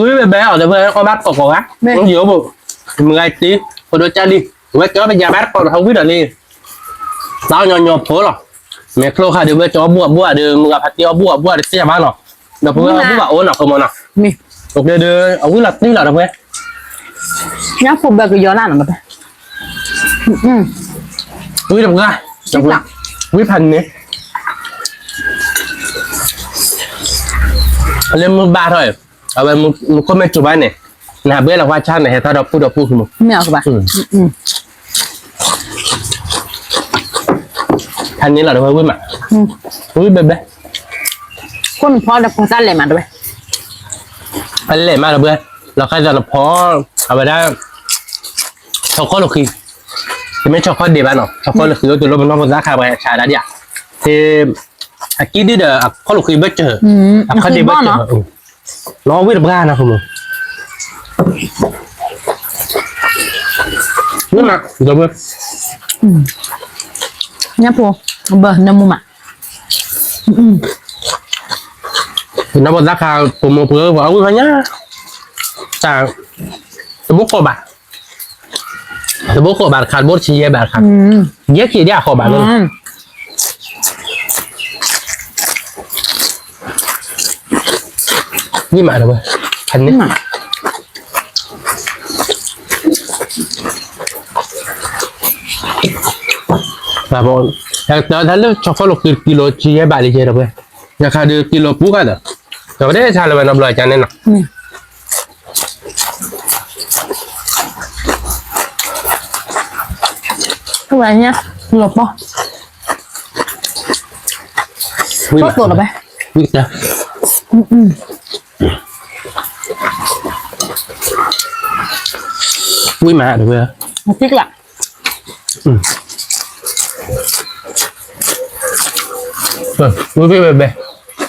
วิเป็นแบบเดี๋ยวเว้ยเอาบ้านกอกวะต้องเยอะบุมึงไงตีพอดูจาดีเว้ยเจอเป็นยาบ้านกอกเขาวิเดี๋ยวนี้เราหยอบโผล่หรอเมโครค่ะเดี๋ยวเว้ยจอบัวเดี๋ยวมึงกับพัดเดียวบัวเดี๋ยวเสียบ้านหรอเดี๋ยวพวกเราบัวโอนหรอคุณหมอเนาะ นี่ ว ok đưa ông lật đi là đâu vậy nhá phụ bè cái gió lan mà quý đồng ra quý phần này lên một ba thôi ở bên một con mẹ chụp anh này nè bữa là hoa chan này tao đọc không mèo các bạn anhนี้là đâu quý mà quý bê bê คนพอดับพอสั้นเลยมาด้วย anh lấy mà đâu bê là khai ra là phó ở bên đó cho con được khi thì mấy cho con để bạn nào cho con được khi từ lúc nó giá khá bài trà đã đi à thì kỹ đi được con được khi bất chợt con đi bất chợt nó biết được ra nào không nước mặt rồi bê nhá phụ bờ nằm mồm à nó một giá khá của một bữa vào ui nhá ta bố của bạn khát bố chi bạn khát nhớ chi đi à của bạn luôn như mà đâu thành đấy và bọn tớ thấy lúc cho có một kilo chi bạn đi chơi đâu vậy nhà khá được kilo bút cả được rồi đấy sao lại làm lời cho nên nào các bạn nhá lột bò tốt rồi bạn biết chưa quý mà được chưa một chiếc lạ quý vị bè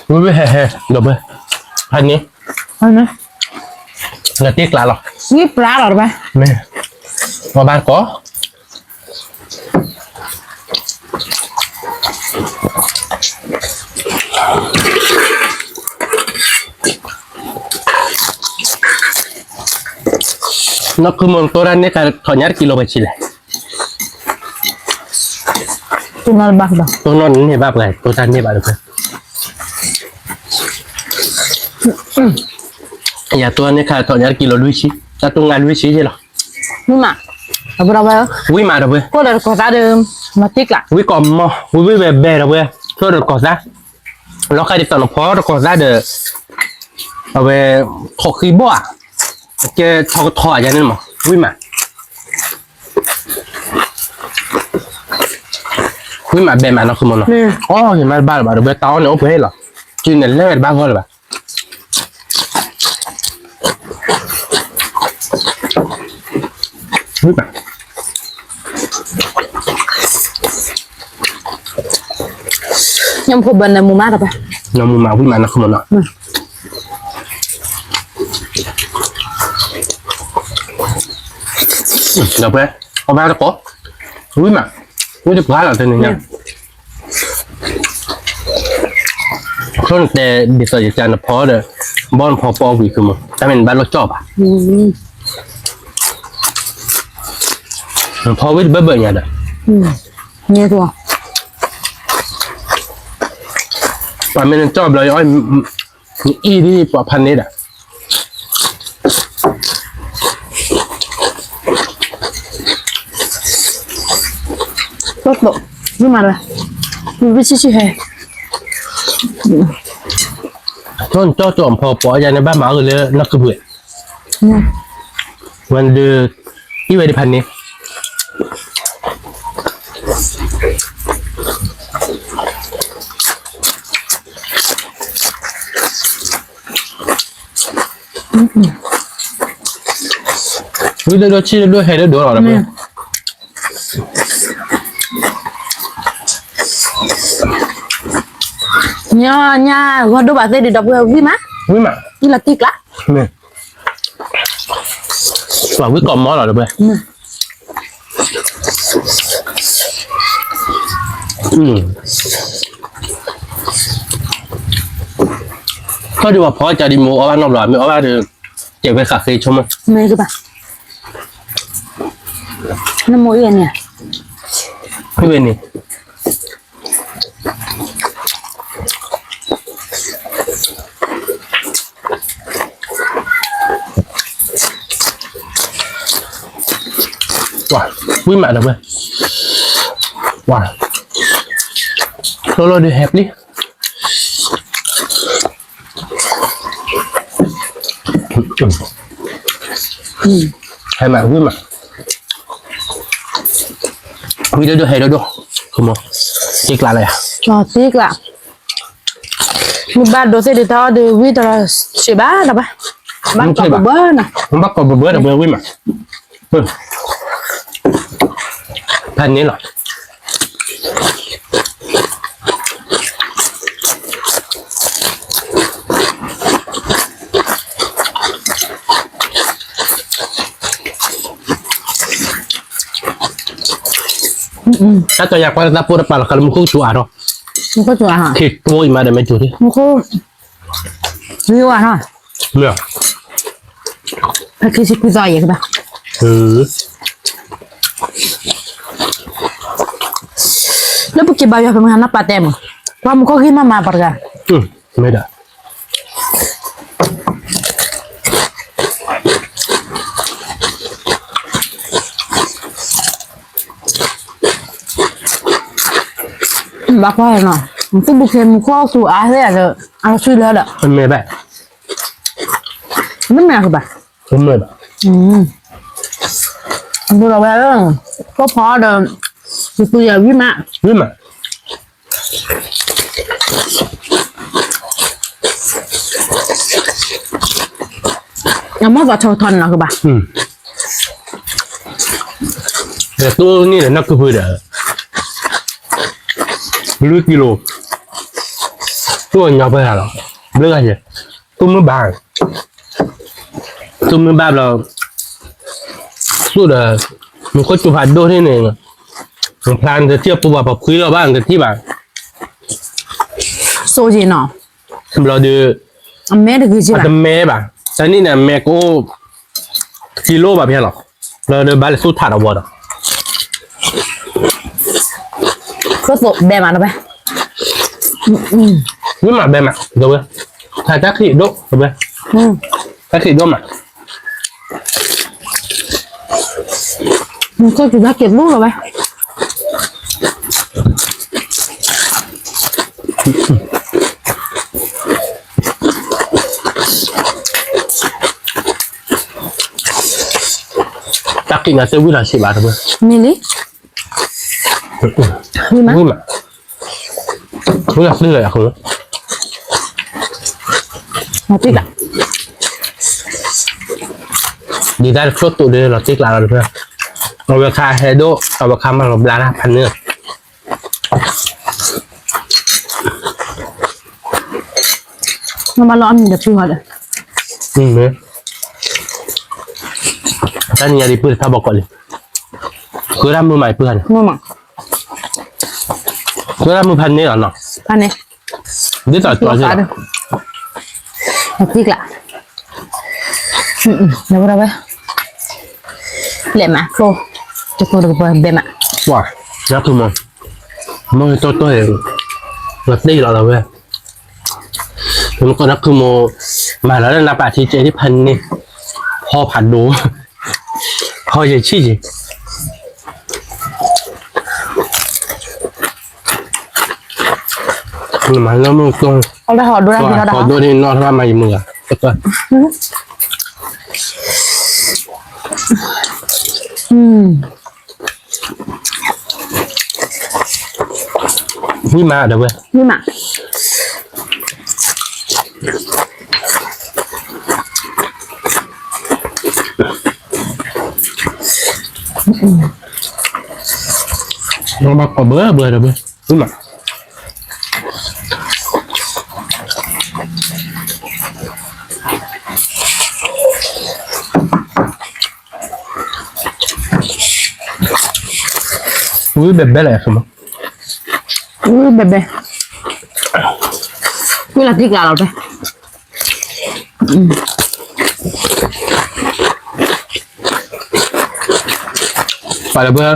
quý vị hè được chưa anh nhé là tiếc lạ rồi nhíp lá rồi bạn mẹ mà bạn có nó cứ một tô ra này cả thỏi nhát kilo bạch chỉ lại tôi nói bạc đâu tô non này bạc này tô tan này bạc được không nhà tôi này cả thỏi nhát kilo đuôi xí ta tung ngàn đuôi xí chứ nào nhưng mà ở đâu vậy quý mà đâu vậy cô là có ra được mà tiếc lạ quý còn mò quý về bè đâu vậy tôi được có ra nó khai được tao nó phó được có ra được về thọ khí bỏ cái thọ cho nên mà quý mà bè mà nó không muốn nó thì mà ba được bè tao nữa phải là chuyện này lên ba gọi là quý mà nhưng phụ bên này mua mát rồi bạn nó mua mà quý mà nó không muốn nó được đấy có ba nó có quý mà quý được gái là thế này nha không để bị sợ gì nó phó được bọn phó phó vì cứ mà ta mình bán nó chọp à phó biết bớt bớt nhà được nghe thua và mình chọp rồi ôi y đi bỏพัน này đã tốt độ nhưng mà là với chị hè thôi cho trộm phò bỏ raในบ้านหมาเลยนักกระเบื้องวันเดือที่ไว้ในพันนี้วิธีเราชี้ด้วยให้ได้ดูหรอนะเพื่อนnha gua đôi bà tê đi đọc với má như là tiếc lắm nè và quý còn món nào được không có điều mà phó cho đi mua ở ăn nông rồi mới ở được chạy về cà phê cho mình mấy cái bà nó mỗi cái nè cái bên này ว้าวิ่งมาเดี๋ยวไปว้าโลดูแฮปปี้ให้มาวิ่งมาวิ่งดูให้ดูคุณหมออีกอะไรอ่ะ Cho tiếc là một bát đồ sẽ để tao để vi tao sẽ bá đâu ba bát có một bữa nè มันบักกบเบื่อเดี๋ยวเบื่อวิ่งมาพันนี้หรอถ้าตัวอยากว่าถ้าพูดไปแล้วkalau muka cua ro không có chùa hả คิดตัวอีมาได้ไหมจุดที่ không có riêu à thôi เมื่อ phải khi xịt giỏi vậy các bạn แล้วพวกเก็บใบยาเป็นงานนับปาเต็มว่ามันก็ขึ้นมาปะกัน ไม่ได้บักว่าเนาะมันก็บุกเซมข้อสู่อาเซียนเลยเอาช่วยเหลือเด้อ มันไม่แบบ มันไม่คือแบบ มันไม่แบบ ดูเราไปเรื่องก็พอเดิมคือตัวอย่างวิมะ วิ่งมา ยังไม่ว่าชาวทอนเนาะคือแบบ แต่ตัวนี่แหละนักคือเพื่อนลึกกิโลตัวเงาไปหรอเลือกอะไรตุ้มมือบางเราสุดมันก็จุดผ่านโดที่หนึ่งมันพลานจะเทียบประวัติคุยเราบ้างกันที่บ้าน โซจีเนาะ เราดู อเมริกาจี อาจ แบบ จะแม่บ้างแต่นี่เนี่ยแม่ก็กิโลแบบนี้หรอเราเดินบ้านสู้ถ่านเอาวัว ก็โซแบบมาแล้วไป วิ่งมาแบบมาเดี๋ยวถ่ายจักรีโดเดี๋ยวจักรีโดมา มันก็จุดนักเก็บลูกแล้วไป จักรีน่าจะวิ่งละ10 บาทเพื่อ มิลลิมีมั้ย วิ่งมาวิ่งละซื้อเลยอ่ะคุณ มาติ๊กอ่ะ ดีได้ครบตัวเดียวเราติ๊กลาเราเพื่อเอาราคาเฮโดเอาราคามาลบล้านพันเนื้อ มันมาล้อมเดี๋ยวพี่ก่อนเลย เนี่ยท่านยังดีเพื่อนถ้าบอกก่อนเลยคือรับมือใหม่เพื่อน นู่นมั้ง คือรับมือพันนี้เหรอเนาะ อันนี้ นี่ต่อตัวใช่ไหม มาติ๊กละเดี๋ยวเราไปเละมาโฟจะโฟดูไปเบมอ่ะ ว้ารับคือมันตัวเองเราตีเราเว้ยมันก็นักคือโมมาแล้วนับอาทิตย์เจที่พันนี่พอผัดดูพอใหญ่ชี้มันแล้วมันตรง เอาได้หอดูได้พี่เราได้ ขอดูนี่นอนทำมาอีมือก็นี่มาเดี๋ยวเว้ย นี่มา เรามาขอเบื่อเดี๋ยวเว้ยนี่มาอุ้ยแบบอะไรครับมั้ง เบเบเวลาติ๊กละเราไป ไปแล้วเพื่อน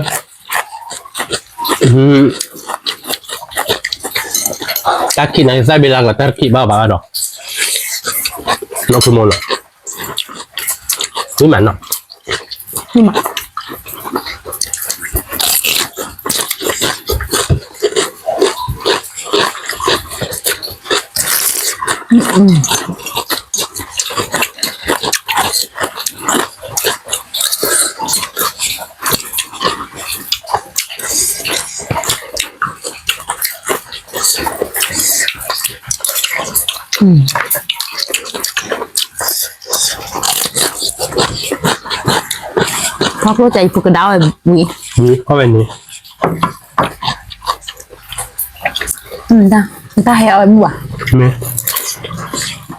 taksi na saya bilang ke Turki bawa dah. Nak semua lah. Ini mana? นี่มา เพราะเข้าใจพวกกระดาวแบบนี้ นี่เข้าไปนี่ người ta hay ở mua มี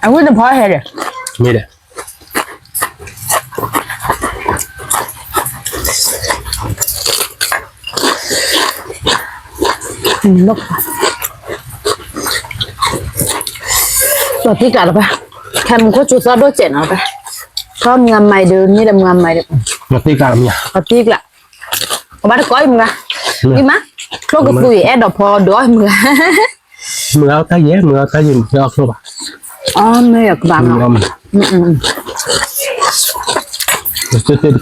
anh quyết định phá hay rồi มีเด้อ lúc rồi tí cả rồi ba khen có chút sao đôi chuyện nào ba con ngầm mày được như là ngầm mày được มาตีกลางเนี่ย và tí là ba đã có em ra đi má lúc cái tuổi em đọc phò đói em ra มือเอาตาเย่มือเอาตายิ้มมือเอาโซ่บ่ะ mẹ ở bạn มือเอา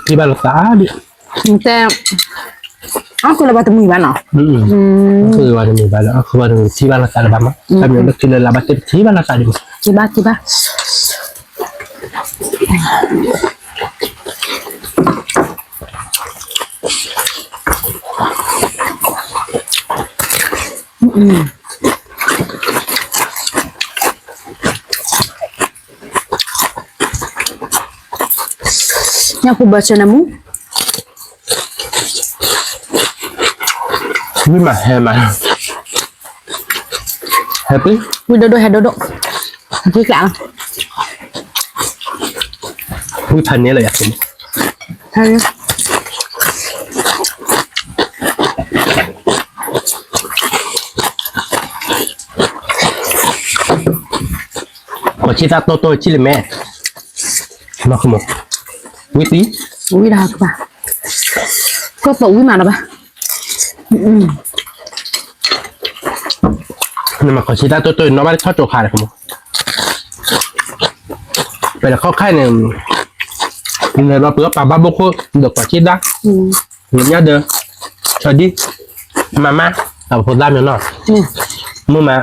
ที่บ้านเราตาดิ người ta cô là ba tụi mình bạn nào คือว่าจะมีบ้านแล้วคือว่าที่บ้านเราตาบ้างมั้งถ้ามีก็คือเราบ้านที่บ้านเราตาดิ chị ba nhà cô baca nama วิ่งมาแฮมาแฮปปี้ vui dodo chị cả วิ่งพันนี้เลยอ่ะ hay ขอชิตาโตชิลิแม่มาขโมยวิธี vui đào các bạn có phụ với mà đâu ba นี่มาขอชิตาโตน้องบ้านชอบโจคาเลยขโมยไปแล้วเข้าค่ายหนึ่งเนี่ยเราเปิดปากบ้าบุกเด็กกว่าชิดได้เงี้ยเด้อชอดีมาแต่ผมได้ไม่นอนมือมา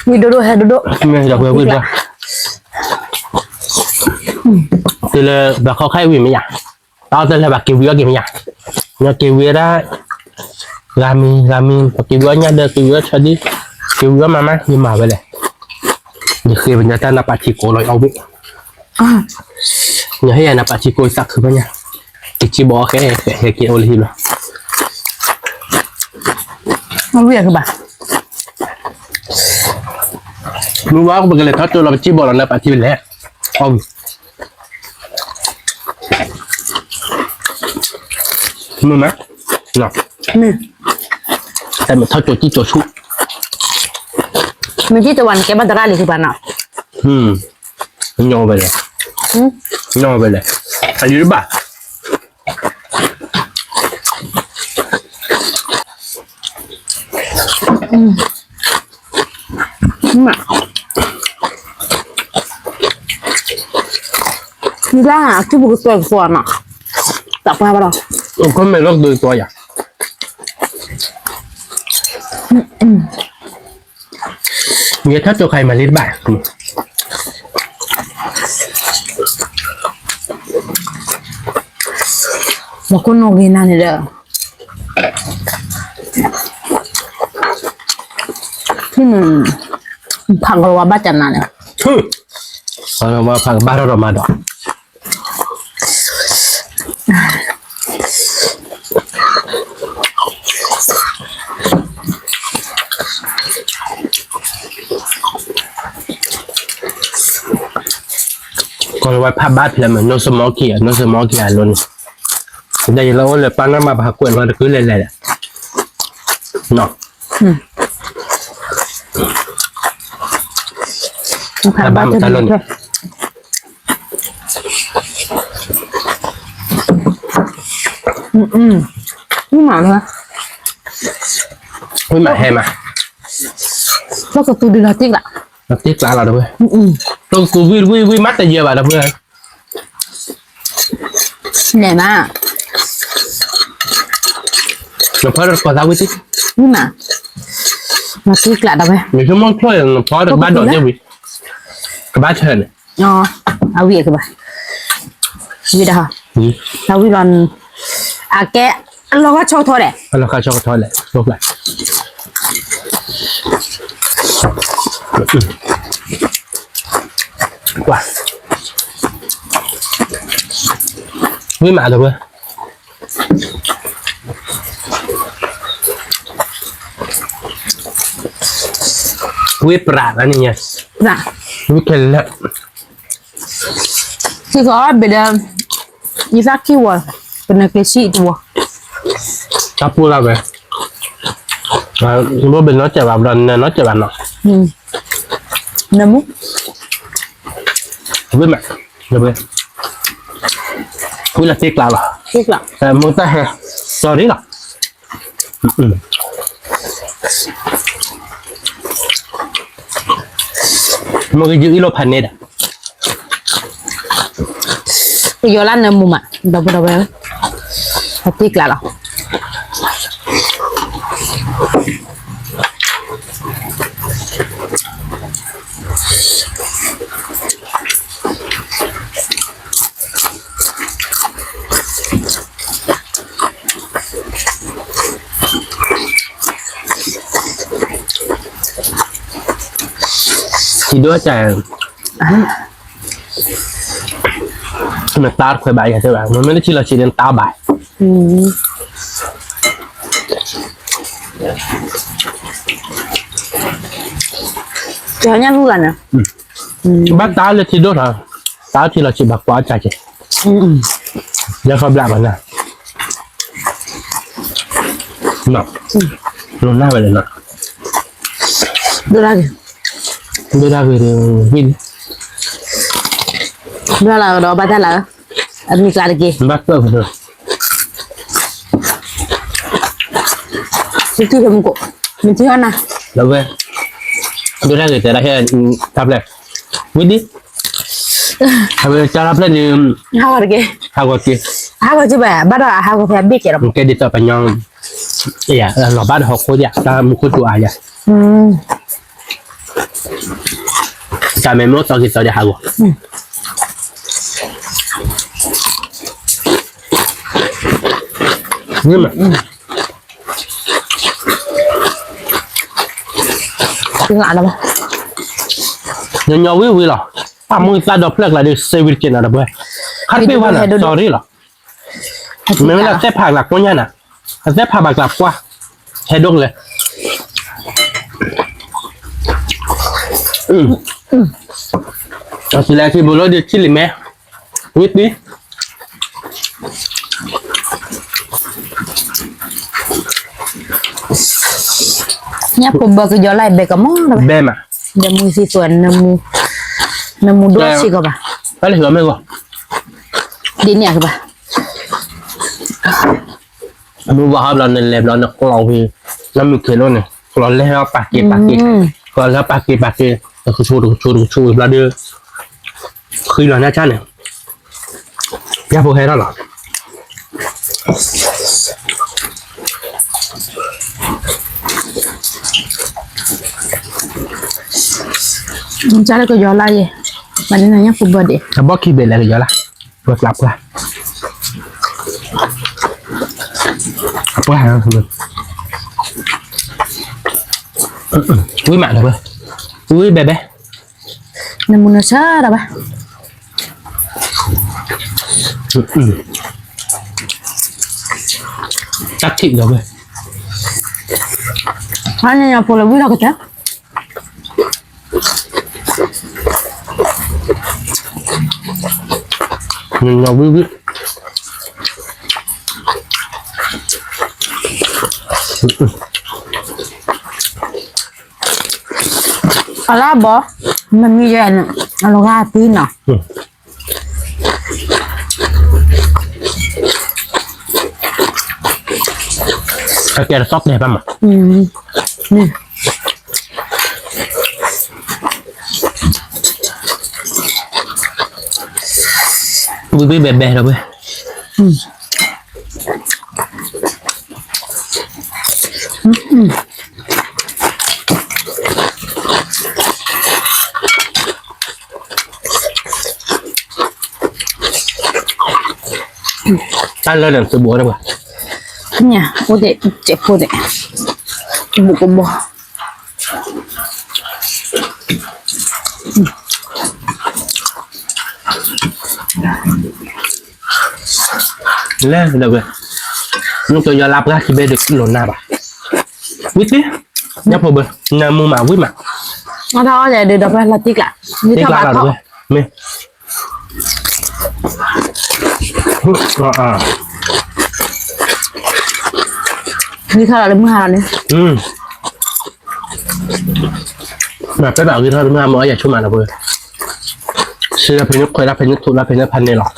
vui dodoไม่จะเพื่อวิ่งtừ là bà khó khai vì mấy nhỉ tao tên là bà kêu vía kìa mấy nhỉ nhà kêu vía đó làm bà kêu vía nha được kêu vía cho đi kêu vía mà nhưng mà vậy này như khi mình ta là bà chỉ cổ nói ông biết nhà hay là bà chỉ cổ sắc hơn nha cái chỉ bỏ cái kia ô li rồi không biết các bạn lúc đó bây giờ thoát tôi là chỉ bỏ là bà chỉ lẽ ông mưa má nào tại mình thao chỗ chi chỗ chút mình chỉ toàn cái bandara này các bạn nào nhau về này hay như bà mà đi ra chứ một cái tuần mà tập qua bao đâu có mấy lúc đôi tôi à nghĩa thắt cho khai mà lên bảng một con nô gì nào này được khi mình phẳng vào ba chân này mà phẳng ba rồi mà đỏ còn ngoài pháp bát thì là mình nó sớm mó kia luôn đây là ôn là pan nó mà bà quyện vào cứ lên này nó phải ba chân luôn thôi nhưng mà thôi với mà hè mà nó có tôi đi là tiếc ạ nó tiếc lạ là đâu ơi ừ tôi cứ vui mắt là nhiều bà đâu ơi nè mà nó phải được có sao với chứ nhưng mà nó tiếc lạ đâu ơi người chúng mong thôi là có được ba đội chứ vì cái ba chơi này à việc rồi việc đó tao việc lần à cái lo có cho thôi đấy nó khai cho thôi lại chốt lại quả với mạ rồi ơi với bạc anh nhỉ dạ với cái lợn thì có bây giờ như thế kia rồi bên cái chị rồi cặp pula về bố bên nó chạy vào lần nó chạy vào nó nấm múc với mẹ rồi với là tiếc là tiếc lạ muốn ta hè cho đấy là một cái giữ lô盘này đã bây giờ là nấm múc mà đâu đâu tiếc lạ rồi thì đứa trẻ mà tao khỏe bài các bạn nó mới chỉ là chỉ đến tao bài cho nhá luôn à bác tao là thì đốt hả tao thì là chỉ bạc quá chạy chứ giờ không làm nào nó nó về nó đưa ra về win đó là đó ba ta là anh là được gì bác cơ rồi thì thứ mình cũng mình chưa ăn à đâu về đưa ra người ta hay tập lại win đi bây giờ tập lại thì hao được gì hao cái hao chứ bà bắt đầu hao phải biết rồi cái đi tập anh nhau dạ nó bắt học khối dạ ta một khối tuổi à cha mẹ muốn tao thì tao đi học nhưng mà tiếng lạ đâu nhưng nhau vui là muốn ta đọc lại được service trên nào vậy khác biệt hoàn là sorry là mình là xếp hàng lạc quá nha nè xếp hàng bạc lạc quá hay đúng rồi chỉ là khi bố nói được chỉ là mẹ biết đi nhá cũng bơ cái gió lại bề cả món rồi bê mà nấm mù xì xuân nấm mù đốt xì cơ bà cái này hiểu mấy cô đi nhà cơ bà mua vào hộp là làm nó lâu thì nó mình kêu luôn này còn lấy nó bạc kia còn lấy bạc kia nó cứ chua là đưa khi là nha cha này giá vô hết đó là cha nó có gió lại gì mà đến này nhá phụ bờ đi bó khi về lại cái gió là vượt lặp qua quá hay không quý mạng rồi quý bé bé nấm mù nó sơ đâu bà chắc thịt rồi hai nhà phụ là vui đâu cái thế nó vui ala bo mình như vậy nè alo ga tí nè cái là sốt đẹp lắm mà nè Bui bè bè rồi bê. Tan lên làm sự bùa đâu à? Nha, ô để chạy cô để bộ của bò. Lên đâu bê. Nhưng tôi giờ lắp ra thì bê được lồn nào bà. Biết thế? Nhấp vào bê. Nhà mua mà quý mà. Nó thôi để được đọc là tiếc lại. Như Tiếc theo lại bà là thọ. được bê. À. Như theo là đứng hà này. Mà cái bảo cái thôi đúng không? Mỗi giờ chung mà là bê. Sư ra phải nước quay ra phải nước thụ ra phải nướcพัน này lọ.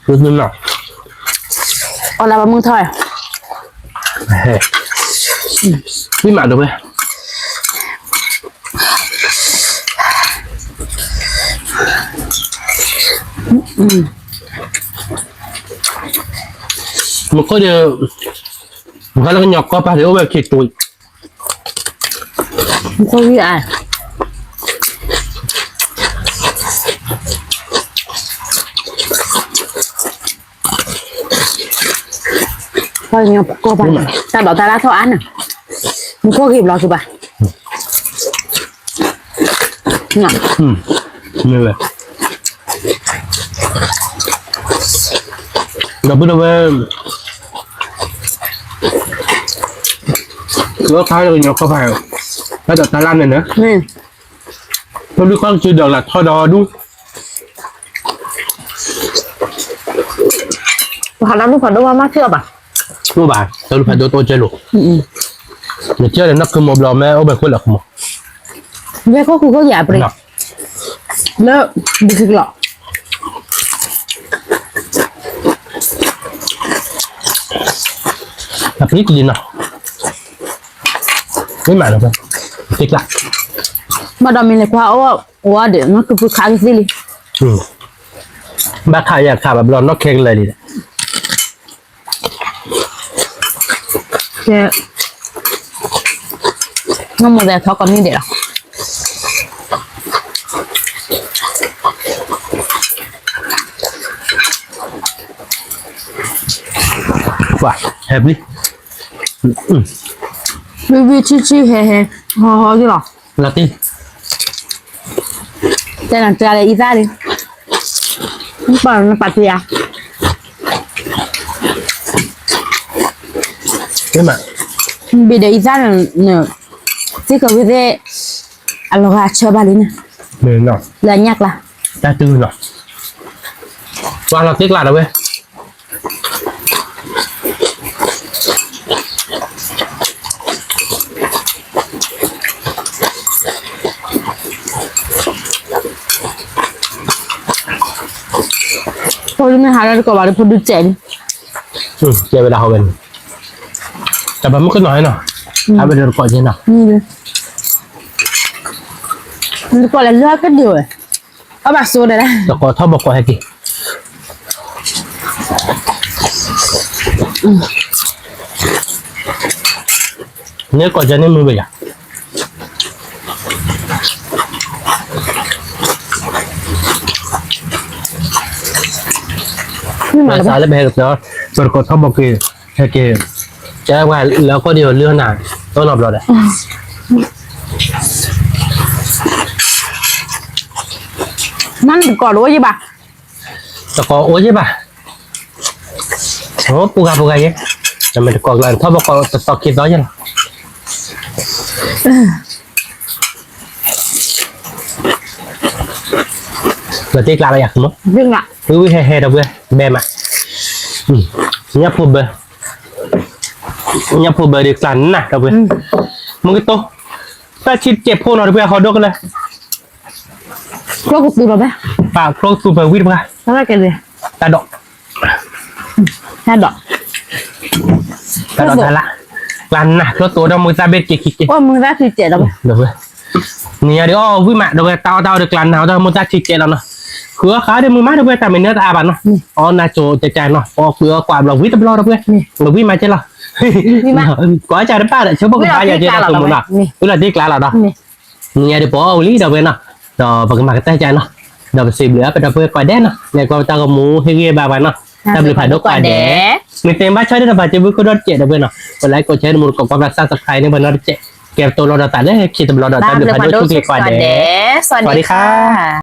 Nước nào? Còn là bà mừng thôi. Biết mà được không? Một cái điều một cái nhọc có ba điều về thịt tuổi Không biết ai. Thôi nhọc cô bà. Ta bảo ta đã thọ án à. Một cô kịp lo kìa bà. Nhọc. như vậy đâu biết đâu về có thái được nhọc có phải nó được Thái Lan này nữa tôi biết con chưa được là thôi đò đúng Họ đang lúc phải đâu mà chưa bà. đúng bà tôi phải tôi chơi luôn để chơi là nó cứ một lò mẹ ô bài khối lật một Vậy có khu có giả bì. Lỡ bị dịch lọ. Gặp ít gì nào mấy mà được không thích lại Mà đòi mình lại qua ô để nó cứ khá cái gì đi. bác khai nhà khaiแบบร้อนนอกแข็งเลยดิ Thế nó một giờ thọ còn như để đâu. wow hẹp đi Vì chi hè ho cái lọ. là tin Đây là trà này đi ra đi. Nó bật gì à? thế mà Bị để ra là nè. Chứ có cái gì aloha cho bà lên nè. mình nào Là nhạc là. ta tư nào qua là tiếc lại đâu vậy Thôi mình hái ra có bà đi phụ được chén. chơi về đâu bênแต่ผมไม่ก็น้อยเนาะถ้าไปเดินก่อนใช่เนาะ Nó gọi là lừa cái điều này. Các bà số này đây. แต่ก็ทอบอกก่อนให้กี่เนี่ยก่อนจะนี่มือไปอ่ะ Nhưng mà mà sao lại bé được đó rồi có thaoบอกกี่ให้กี่จะว่าแล้วก็เดี๋ยวเรื่องหนาต้นหลบเราได้ nó còn đúng gì bà? แต่ก็โอ้ใช่ป่ะโอ้ปูกาเยอะแต่ไม่ได้กอกเลยถ้าบอกก็ต่อคิดน้อยยังเราตีกลางอะไรอยากมั้ง Nhưng ạ. คือวิเฮเราเว้ยแบมอ่ะยับพูดเบอร์ยับพูดเบอร์เด็กสันน่ะเราเว้ยมึงก็โตถ้าชิดเจ็บพวกเราเว้ยเขาดกเลย Có cục từ bà bé. ปากโครสูเปอร์วิทย์ป่ะ Nó là cái gì? ตาดอก Tha đỏ. กระโดดทันละลันนะตัวดมือตาเบ็ดเกี่ย ว่ามึงได้คือเจ็ดแล้ว เดี๋ยวเนี่ยเดี๋ยววิ่งมาเดี๋ยวเตาเดี๋ยวกลั่นเอาเดี๋ยวมือตาชิเกแล้วเนาะคือขาเดี๋ยวมือมาเดี๋ยวแต่เป็นเนื้อตาบันเนาะอ๋อนาโจใจเนาะพอคือความเราวิ่งตลอดเพื่อนเราวิ่งมาใช่หรอก่อนจะได้ป้าเชื่อบอกป้าอย่าเจอตัวมึงเนาะเวลาที่กลั่นเราเนาะเนี่ยเดี๋ยวพอเอาลีเดี๋ยวเว้ยเนาะเดี๋ยวปากมาใจเนาะเดี๋ยวสิบเหลือไปเดี๋ยวเพื่อนก่อนแดนเนาะเนี่ยก็ตากระมูให้เรียบแบบเนาะทำหรือผ่านดอกก่อนแดนมีเต็มบ้านช่วยได้ระบายจะวิ่งก็รอดเจ็ดเดี๋ยวเพื่อนเนาะกดไลค์กดแชร์มือกดความรักสร้างสับใครเนี่ยเพื่อนรอดเจ็ดเก็บตัวรอดตัดได้ขีดตัวรอดตัดหรือผ่านดอกทุกเกก่อนแดนสวัสดีค่ะ